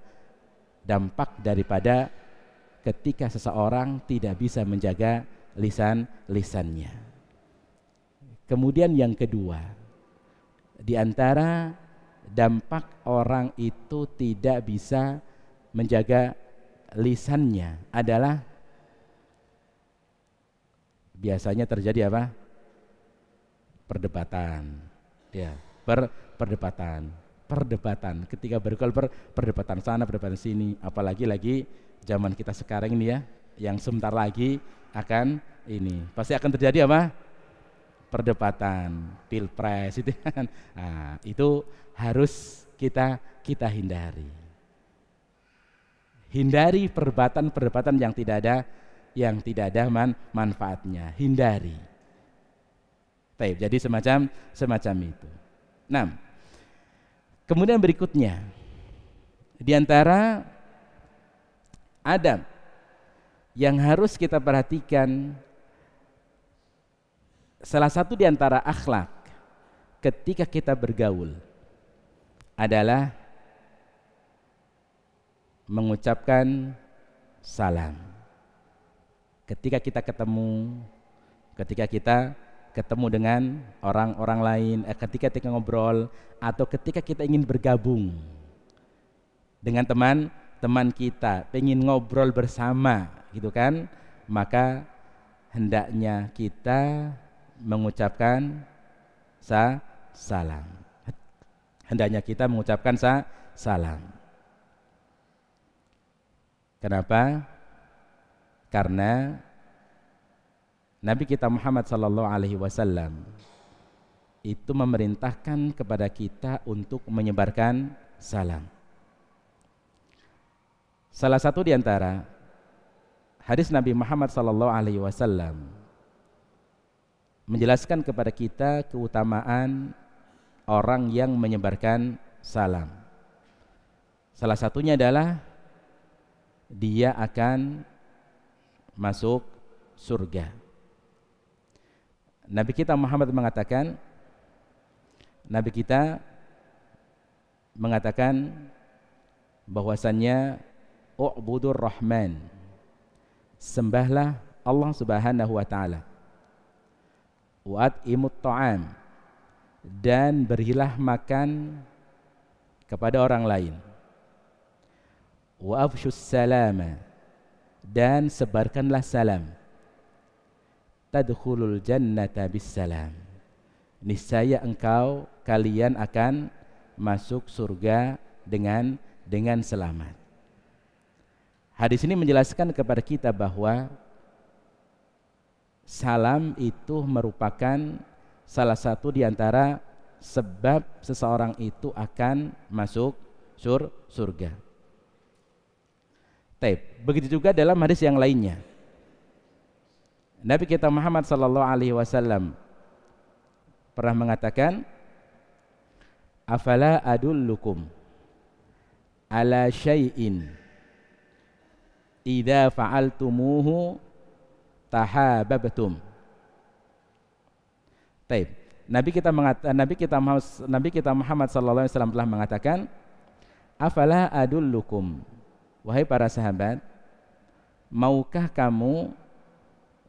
dampak daripada ketika seseorang tidak bisa menjaga lisannya. Kemudian yang kedua, di antara dampak orang itu tidak bisa menjaga lisannya adalah biasanya terjadi apa? Perdebatan. Ya, perdebatan. Ketika perdebatan sana, perdebatan sini, apalagi lagi zaman kita sekarang ini ya, yang sebentar lagi akan ini pasti akan terjadi apa? Perdebatan pilpres itu kan. Nah, itu harus kita hindari. Hindari perdebatan yang tidak ada manfaatnya. Hindari. Baik, jadi semacam itu. Nah, kemudian berikutnya di antara adab yang harus kita perhatikan, salah satu di antara akhlak ketika kita bergaul adalah mengucapkan salam. Ketika kita ketemu dengan orang-orang lain, ketika kita ngobrol atau ketika kita ingin bergabung dengan teman kita, pengen ngobrol bersama gitu kan, maka hendaknya kita mengucapkan salam. Hendaknya kita mengucapkan salam. Kenapa? Karena Nabi kita Muhammad sallallahu alaihi wasallam itu memerintahkan kepada kita untuk menyebarkan salam. Salah satu di antara hadis Nabi Muhammad sallallahu alaihi wasallam menjelaskan kepada kita keutamaan orang yang menyebarkan salam. Salah satunya adalah dia akan masuk surga. Nabi kita Muhammad mengatakan, bahwasannya u'budur rahman, sembahlah Allah Subhanahu wa taala. Wa at'imut ta'am, dan berilah makan kepada orang lain. Wa afshus salama, dan sebarkanlah salam. Tadkhulul jannata bis salam, niscaya kalian akan masuk surga dengan selamat. Hadis ini menjelaskan kepada kita bahwa salam itu merupakan salah satu di antara sebab seseorang itu akan masuk surga. Begitu juga dalam hadis yang lainnya. Nabi kita Muhammad sallallahu alaihi wasallam pernah mengatakan, afala adullukum ala syai'in idza fa'altumuhu tahabbtum. Nabi kita Muhammad sallallahu alaihi wasallam telah mengatakan, afala adullukum, wahai para sahabat, maukah kamu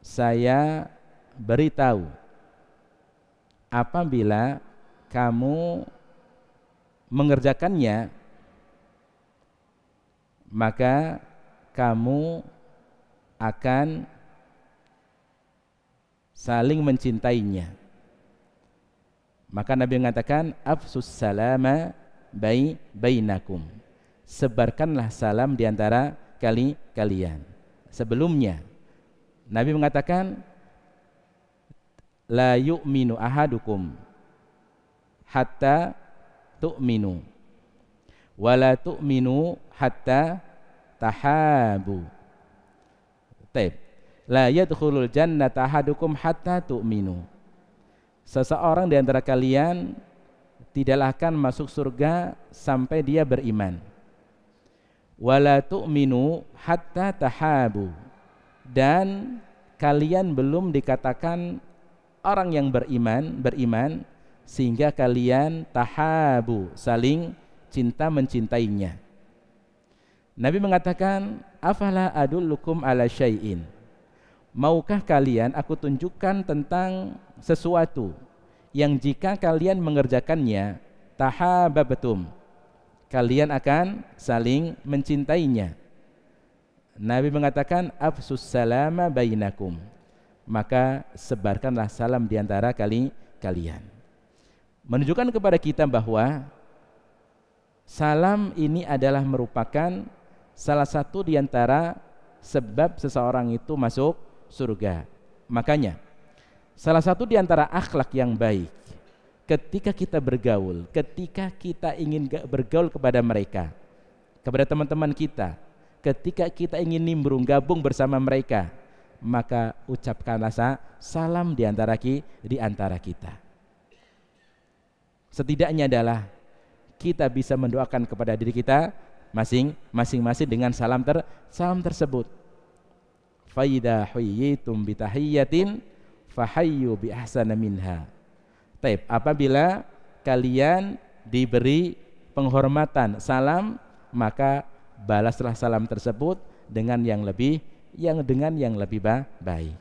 saya beritahu apabila kamu mengerjakannya maka kamu akan saling mencintainya. Maka Nabi mengatakan, afsus salama bainakum, sebarkanlah salam di antara kalian. Sebelumnya Nabi mengatakan, la yu'minu ahadukum hatta tu'minu wa la tu'minu hatta tahabu. La yadkhulul jannata ahadukum hatta tu'minu. Seseorang di antara kalian tidaklah akan masuk surga sampai dia beriman. Wala tu'minu hatta tahabu, dan kalian belum dikatakan orang yang beriman sehingga kalian tahabu, saling cinta mencintainya. Nabi mengatakan, afala adullukum ala syai'in, maukah kalian aku tunjukkan tentang sesuatu yang jika kalian mengerjakannya tahabbtum, kalian akan saling mencintainya. Nabi mengatakan, afsus salama bainakum, maka sebarkanlah salam di antara kalian. Menunjukkan kepada kita bahwa salam ini adalah merupakan salah satu di antara sebab seseorang itu masuk surga. Makanya salah satu di antara akhlak yang baik ketika kita bergaul, ketika kita ingin bergaul kepada mereka, kepada teman-teman kita, ketika kita ingin nimbrung gabung bersama mereka, maka ucapkanlah salam di antara kita. Setidaknya adalah kita bisa mendoakan kepada diri kita masing-masing dengan salam tersebut. Fa idza huyyitum bi tahiyyatin fahayyu bi ahsana minha. Apabila kalian diberi penghormatan salam, maka balaslah salam tersebut dengan yang lebih baik.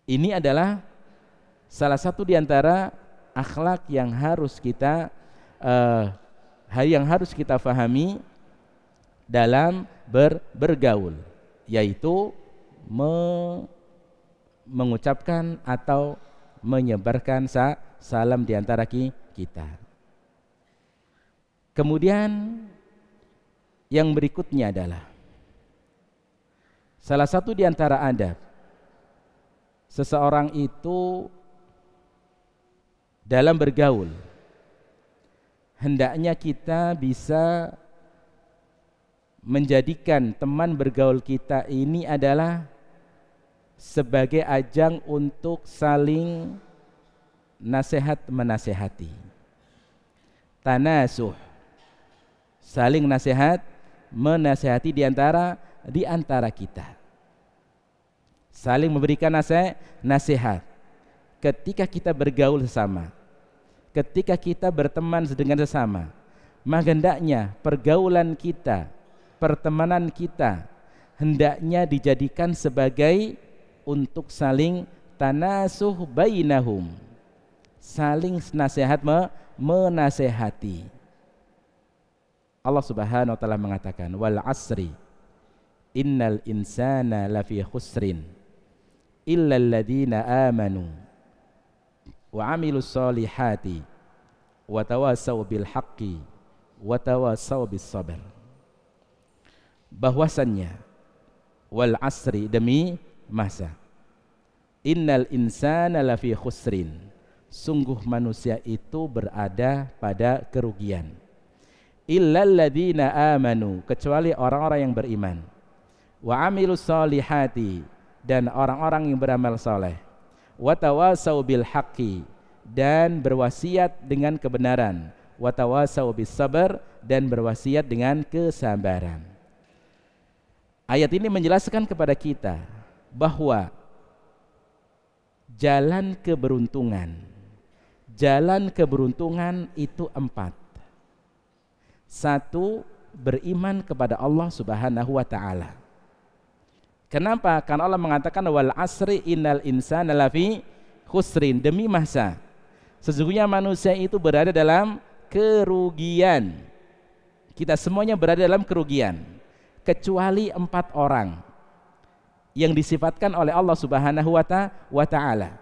Ini adalah salah satu di antara akhlak yang harus kita fahami dalam bergaul, yaitu mengucapkan atau menyebarkan salam di antara kita. Kemudian yang berikutnya adalah salah satu di antara adab seseorang itu dalam bergaul, hendaknya kita bisa menjadikan teman bergaul kita ini adalah sebagai ajang untuk saling nasihat menasehati. Tanasuh, saling nasihat menasehati di antara kita. Saling memberikan nasihat ketika kita bergaul sesama, ketika kita berteman dengan sesama. Maka hendaknya pergaulan kita, pertemanan kita hendaknya dijadikan sebagai untuk saling tanasuh bainahum, saling nasihat, menasehati. Allah Subhanahu wa taala mengatakan wal asri innal insana lafi khusrin illa alladhina amanu wa amilus solihati wa tawasaw bil haqqi wa tawasaw bis sabr. Bahwasannya wal asri, demi masa, innal insana lafi khusrin, sungguh manusia itu berada pada kerugian, illal ladzina amanu, kecuali orang-orang yang beriman, wa amilus solihati, dan orang-orang yang beramal soleh, wa tawasau bil haqqi, dan berwasiat dengan kebenaran, wa tawasau bis sabar, dan berwasiat dengan kesabaran. Ayat ini menjelaskan kepada kita bahwa jalan keberuntungan itu 4. 1, beriman kepada Allah Subhanahu wa taala. Kenapa? Karena Allah mengatakan wal asri innal insana lafi khusrin, demi masa, sesungguhnya manusia itu berada dalam kerugian. Kita semuanya berada dalam kerugian, kecuali 4 orang yang disifatkan oleh Allah Subhanahu wa taala.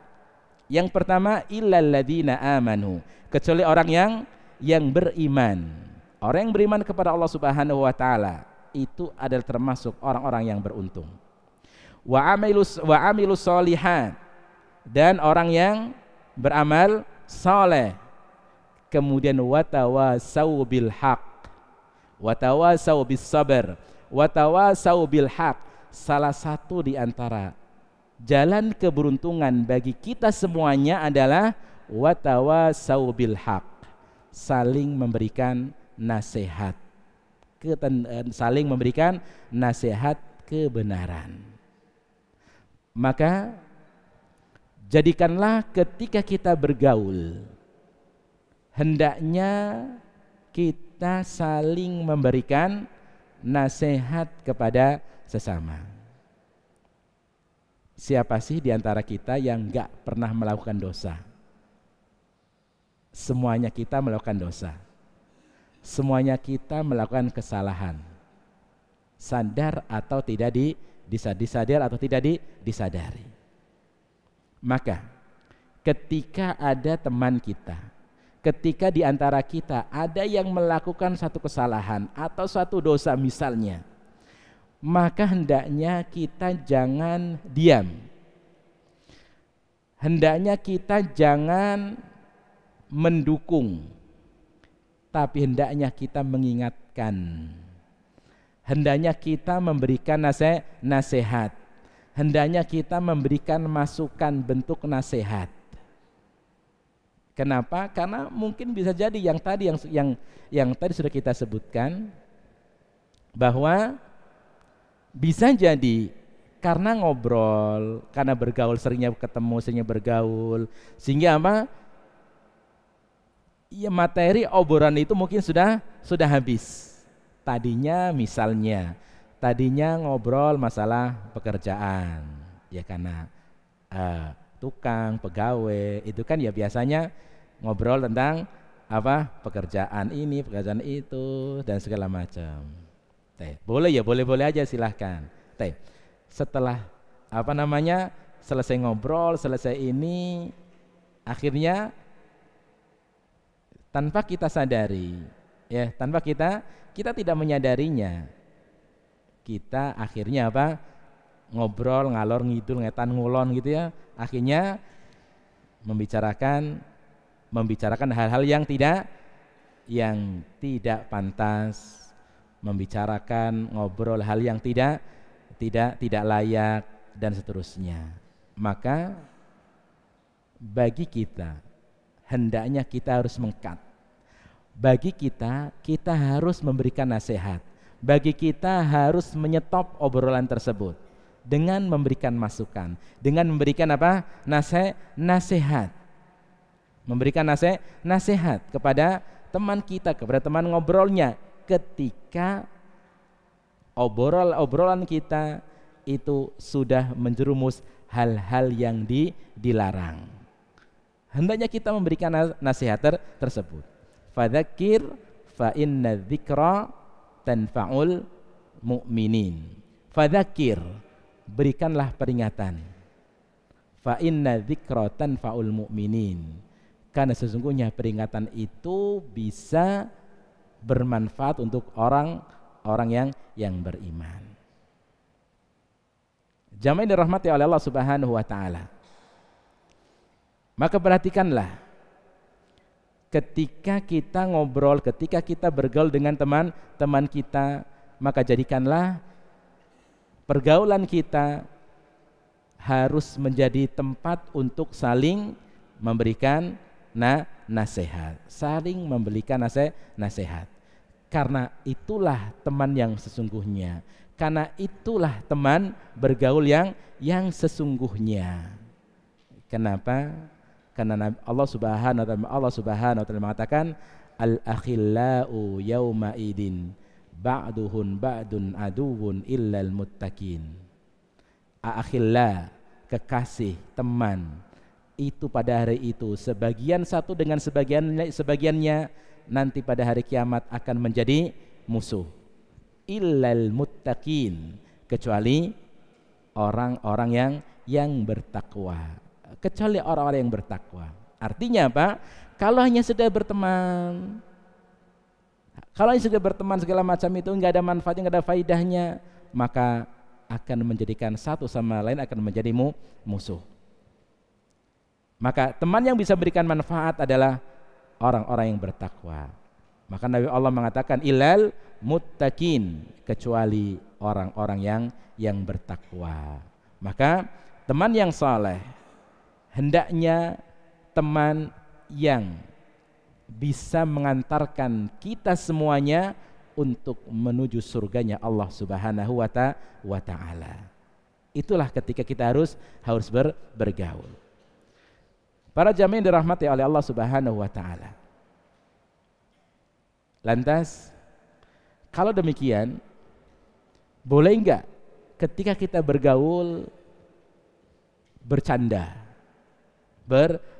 Yang pertama, illal ladzina amanu, kecuali orang yang beriman. Orang yang beriman kepada Allah Subhanahu wa taala itu adalah termasuk orang-orang yang beruntung. Wa amilus solihat, dan orang yang beramal saleh. Kemudian watawasau bil haq, watawasau bis sabar, watawasau bil haq. Salah satu di antara jalan keberuntungan bagi kita semuanya adalah watawasau bil haq, saling memberikan nasihat, saling memberikan nasihat kebenaran. Maka jadikanlah ketika kita bergaul, hendaknya kita saling memberikan nasihat kepada sesama. Siapa sih di antara kita yang enggak pernah melakukan dosa? Semuanya kita melakukan dosa. Semuanya kita melakukan kesalahan. Sadar atau tidak disadar atau tidak disadari. Maka ketika ada teman kita, ketika di antara kita ada yang melakukan satu kesalahan atau satu dosa misalnya, maka hendaknya kita jangan diam. Hendaknya kita jangan mendukung, tapi hendaknya kita mengingatkan. Hendaknya kita memberikan nasihat. Hendaknya kita memberikan masukan bentuk nasihat. Kenapa? Karena mungkin bisa jadi yang tadi sudah kita sebutkan, bahwa bisa jadi karena ngobrol, karena bergaul, seringnya ketemu, seringnya bergaul, sehingga apa? Ya, materi obrolan itu mungkin sudah habis. Tadinya ngobrol masalah pekerjaan, ya karena tukang, pegawai, itu kan ya biasanya ngobrol tentang apa? Pekerjaan ini, pekerjaan itu, dan segala macam. Boleh ya, boleh aja, silahkan. Setelah selesai ngobrol, selesai ini, akhirnya tanpa kita sadari, ya, tanpa kita tidak menyadarinya, kita akhirnya apa? Ngobrol, ngalor ngidul, ngetan ngulon gitu ya. Akhirnya membicarakan hal-hal yang tidak pantas, membicarakan, ngobrol hal yang tidak layak, dan seterusnya. Maka bagi kita hendaknya kita harus mengkat. Bagi kita harus memberikan nasihat. Bagi kita harus menyetop obrolan tersebut dengan memberikan masukan, dengan memberikan apa? Nasihat. Memberikan nasihat kepada teman kita, kepada teman ngobrolnya ketika obrolan kita itu sudah menjerumus hal-hal yang dilarang. Hendaknya kita memberikan nasihat tersebut. Fadzakir fa inna dzikra tanfa'ul mu'minin. Fadzakir, berikanlah peringatan. Fa inna dzikra tanfa'ul mu'minin. Karena sesungguhnya peringatan itu bisa bermanfaat untuk orang yang beriman. Jamaah yang dirahmati oleh Allah Subhanahu wa taala. Maka perhatikanlah, ketika kita ngobrol, ketika kita bergaul dengan teman-teman kita, maka jadikanlah pergaulan kita harus menjadi tempat untuk saling memberikan nasihat, saling memberikan nasihat. Karena itulah teman yang sesungguhnya. Karena itulah teman bergaul yang sesungguhnya. Kenapa? Karena Allah Subhanahu wa taala mengatakan al-akhillau yauma idin ba'duhun ba'dun aduwwun illal muttaqin. Akhilla, kekasih, teman, itu pada hari itu sebagian satu dengan sebagiannya nanti pada hari kiamat akan menjadi musuh. Illal muttaqin, kecuali orang-orang yang bertakwa. Kecuali orang-orang yang bertakwa. Artinya apa? Kalau hanya sekedar berteman, segala macam itu enggak ada manfaatnya, enggak ada faidahnya, maka akan menjadikan satu sama lain akan menjadi musuh. Maka teman yang bisa berikan manfaat adalah orang-orang yang bertakwa. Maka Nabi Allah mengatakan ilal muttaqin, kecuali orang-orang yang bertakwa. Maka teman yang saleh hendaknya teman yang bisa mengantarkan kita semuanya untuk menuju surganya Allah Subhanahu wa taala. Itulah ketika kita harus bergaul. Para jamaah yang dirahmati oleh Allah Subhanahu wa taala. Lantas, kalau demikian, boleh enggak ketika kita bergaul bercanda?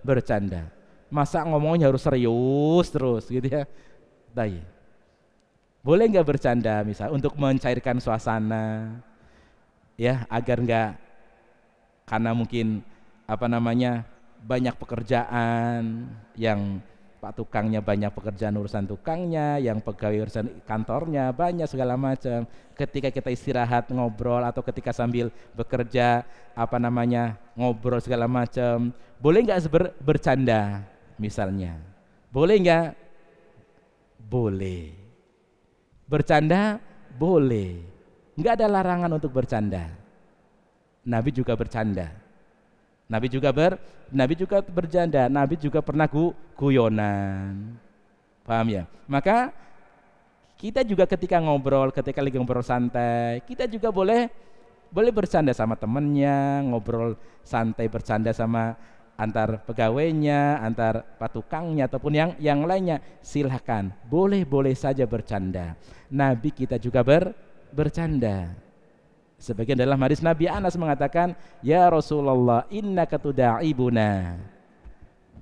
Bercanda. Masa ngomongnya harus serius terus gitu ya? Boleh enggak bercanda misal untuk mencairkan suasana, ya, agar enggak, karena mungkin banyak pekerjaan, yang Pak tukangnya banyak pekerjaan, urusan tukangnya, yang pegawai urusan kantornya banyak segala macam. Ketika kita istirahat ngobrol atau ketika sambil bekerja ngobrol segala macam, boleh nggak bercanda misalnya? Boleh nggak? Boleh. Bercanda boleh. Nggak ada larangan untuk bercanda. Nabi juga bercanda. Nabi juga bercanda, Nabi juga pernah guyonan. Paham ya? Maka kita juga ketika lagi ngobrol santai, kita juga boleh bercanda sama temennya, ngobrol santai, bercanda sama antar pegawainya, antar patukangnya ataupun yang lainnya. Silahkan, boleh saja bercanda. Nabi kita juga bercanda. Sebagian dalam hadis Nabi Anas mengatakan, ya Rasulullah, innaka tuda'ibuna.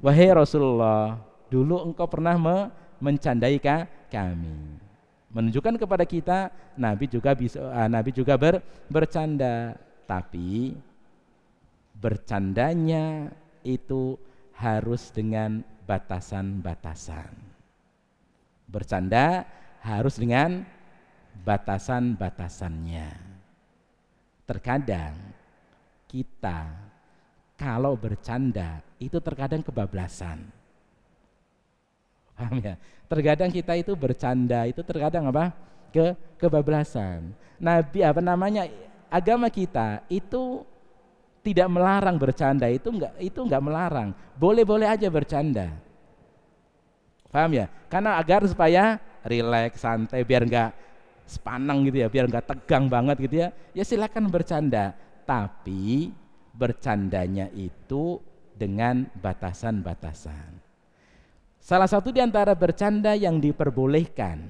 Wahai Rasulullah, dulu engkau pernah mencandai kami. Menunjukkan kepada kita Nabi juga bercanda, tapi bercandanya itu harus dengan batasan-batasan. Bercanda harus dengan batasan-batasannya. Terkadang kita kalau bercanda itu terkadang kebablasan. Paham ya? Terkadang kita itu bercanda itu terkadang kebablasan. Nabi agama kita itu tidak melarang bercanda, itu enggak melarang. Boleh-boleh aja bercanda. Paham ya? Karena agar supaya rileks, santai, biar enggak sepanang gitu ya, biar nggak tegang banget gitu ya, ya silakan bercanda, tapi bercandanya itu dengan batasan-batasan. Salah satu di antara bercanda yang diperbolehkan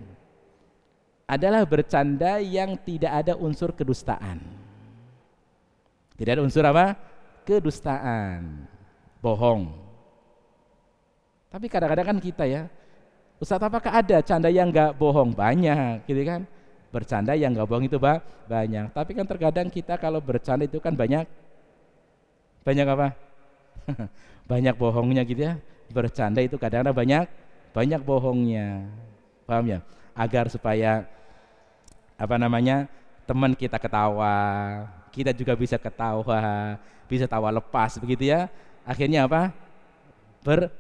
adalah bercanda yang tidak ada unsur kedustaan. Tidak ada unsur apa? Kedustaan, bohong. Tapi kadang-kadang kan kita ya, Ustaz, apakah ada canda yang nggak bohong? Banyak, gitu kan? Bercanda yang nggak bohong itu banyak. Tapi kan terkadang kita kalau bercanda itu kan banyak apa? Banyak bohongnya gitu ya. Bercanda itu kadang-kadang banyak bohongnya. Paham ya? Agar supaya teman kita ketawa, kita juga bisa ketawa, bisa tawa lepas begitu ya. Akhirnya apa?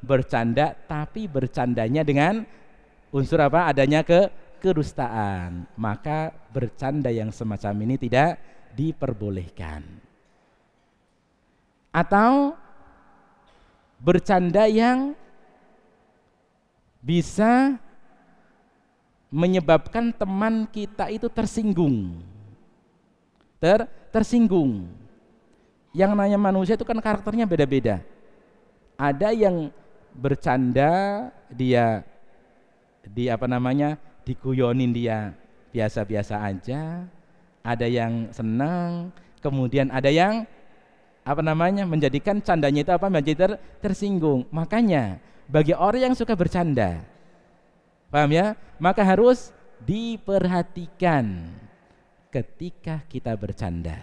Bercanda, tapi bercandanya dengan unsur apa? Adanya kedustaan. Maka bercanda yang semacam ini tidak diperbolehkan. Atau bercanda yang bisa menyebabkan teman kita itu tersinggung. Tersinggung. Yang namanya manusia itu kan karakternya beda-beda. Ada yang bercanda dia diguyonin dia biasa-biasa aja. Ada yang senang, kemudian ada yang menjadikan candanya itu menjadi tersinggung. Makanya bagi orang yang suka bercanda, paham ya? Maka harus diperhatikan ketika kita bercanda.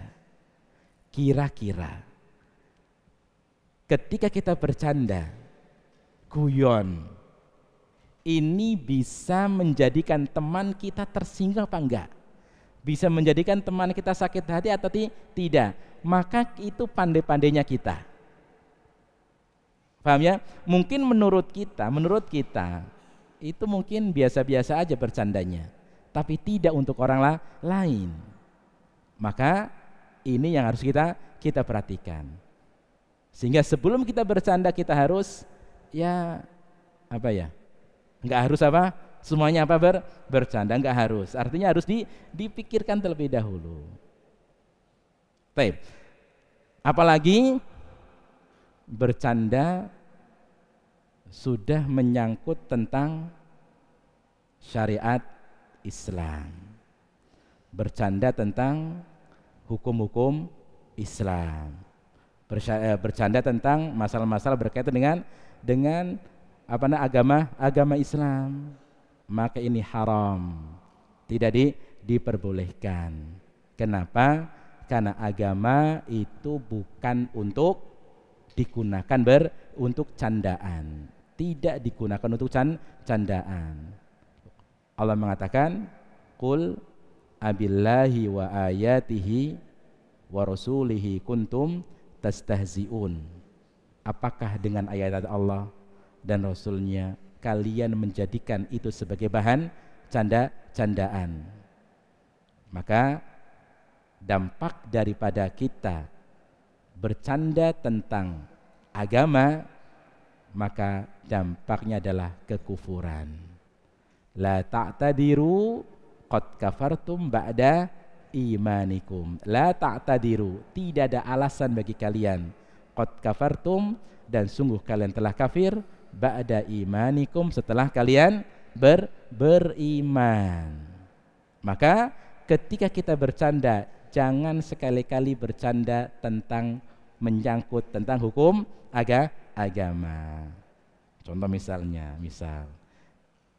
Kira-kira ketika kita bercanda, guyon, ini bisa menjadikan teman kita tersinggung apa enggak? Bisa menjadikan teman kita sakit hati atau tidak? Maka itu pandai-pandainya kita. Paham ya? Mungkin menurut kita itu mungkin biasa-biasa aja bercandanya, tapi tidak untuk orang lain. Maka ini yang harus kita perhatikan. Sehingga sebelum kita bercanda kita harus nggak harus semuanya bercanda, nggak harus. Artinya harus dipikirkan terlebih dahulu. Baik. Apalagi bercanda sudah menyangkut tentang syariat Islam, bercanda tentang hukum-hukum Islam, bercanda tentang masalah-masalah berkaitan dengan agama Islam, maka ini haram, tidak diperbolehkan. Kenapa? Karena agama itu bukan untuk digunakan untuk candaan, tidak digunakan untuk candaan. Allah mengatakan, qul abillahi wa ayatihi wa rasulihi kuntum tastahzi'un. Apakah dengan ayat Allah dan Rasulnya kalian menjadikan itu sebagai bahan candaan? Maka dampak daripada kita bercanda tentang agama, maka dampaknya adalah kekufuran. La ta'tadiru qad kafartum ba'da imanikum. La ta'tadiru, tidak ada alasan bagi kalian. Qad kafartum, dan sungguh kalian telah kafir, ba'da imanikum, setelah kalian beriman. Maka ketika kita bercanda, jangan sekali-kali bercanda tentang menyangkut tentang hukum agama. Contoh misal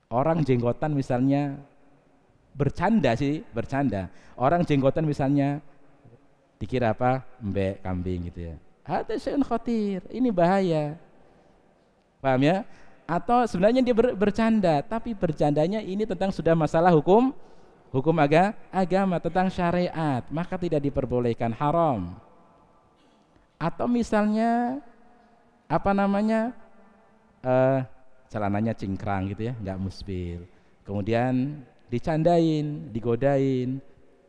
orang jenggotan misalnya bercanda. Orang jenggotan misalnya dikira mbek kambing gitu ya. Hada syai'un khatir, ini bahaya. Paham ya? Atau sebenarnya dia bercanda, tapi bercandanya ini tentang sudah masalah hukum agama, tentang syariat, maka tidak diperbolehkan, haram. Atau misalnya celananya cingkrang gitu ya, nggak musbil, kemudian dicandain, digodain,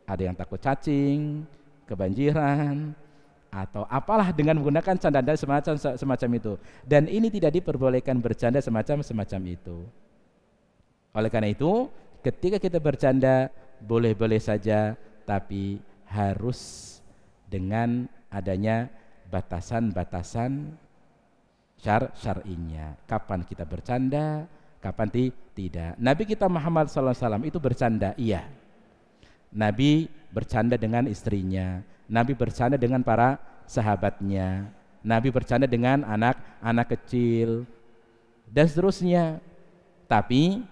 ada yang takut cacing, kebanjiran, atau apalah dengan menggunakan candaan semacam itu. Dan ini tidak diperbolehkan bercanda semacam itu. Oleh karena itu, ketika kita bercanda boleh-boleh saja, tapi harus dengan adanya batasan-batasan syar'inya. Kapan kita bercanda, kapan tidak. Nabi kita Muhammad SAW itu bercanda, iya. Nabi bercanda dengan istrinya, Nabi bercanda dengan para sahabatnya, Nabi bercanda dengan anak-anak kecil dan seterusnya. Tapi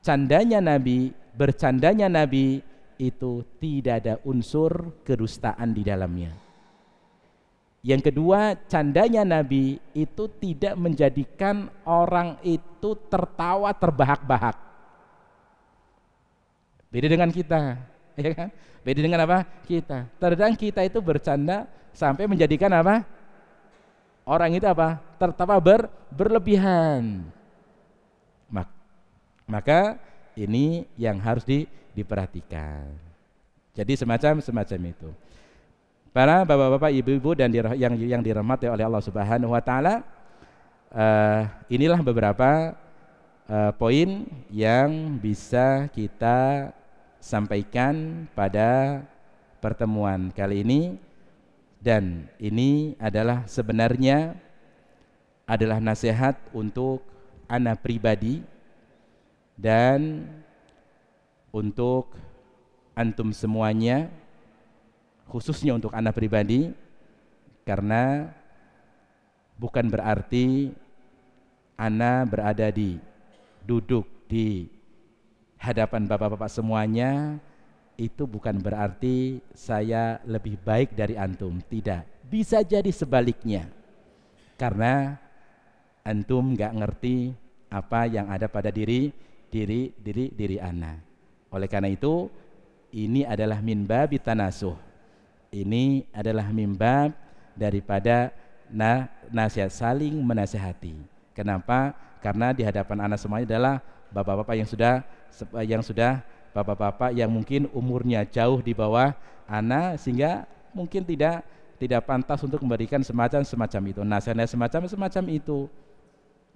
candanya Nabi, bercandanya Nabi itu tidak ada unsur kedustaan di dalamnya. Yang kedua, candanya Nabi itu tidak menjadikan orang itu tertawa terbahak-bahak. Beda dengan kita, ya kan? Beda dengan apa? Kita. Terkadang kita itu bercanda sampai menjadikan apa? Orang itu apa? Tertawa berlebihan. Maka ini yang harus diperhatikan. Jadi semacam itu. Para bapak-bapak, ibu-ibu dan yang dirahmati oleh Allah Subhanahu wa taala, inilah beberapa poin yang bisa kita sampaikan pada pertemuan kali ini, dan ini adalah sebenarnya adalah nasihat untuk ana pribadi dan untuk antum semuanya, khususnya untuk ana pribadi, karena bukan berarti ana berada duduk di hadapan bapak-bapak semuanya, itu bukan berarti saya lebih baik dari antum. Tidak, bisa jadi sebaliknya, karena antum gak ngerti apa yang ada pada diri ana. Oleh karena itu, ini adalah min babi tanasuh. Ini adalah min bab daripada nasihat, saling menasihati. Kenapa? Karena di hadapan anak semuanya adalah bapak-bapak yang sudah bapak-bapak yang mungkin umurnya jauh di bawah anak, sehingga mungkin tidak pantas untuk memberikan semacam itu, nasihat semacam itu,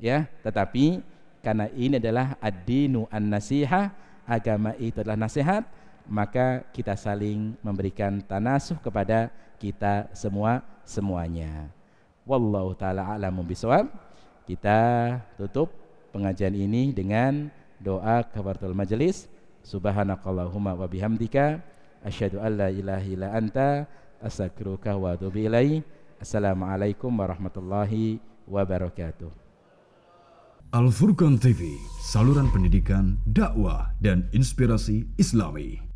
ya. Tetapi karena ini adalah ad-dinu an-nasihah, agama itu adalah nasihat, maka kita saling memberikan tanasuh kepada kita semuanya. Wallahu taala a'lamu bishawab. Kita tutup pengajian ini dengan doa kafaratul majelis. Subhanakallahumma wa bihamdika asyhadu an la ilaha illa anta astaghfiruka wa atubu ilaik. Assalamualaikum warahmatullahi wabarakatuh. Al Furqan TV, saluran pendidikan, dakwah dan inspirasi Islami.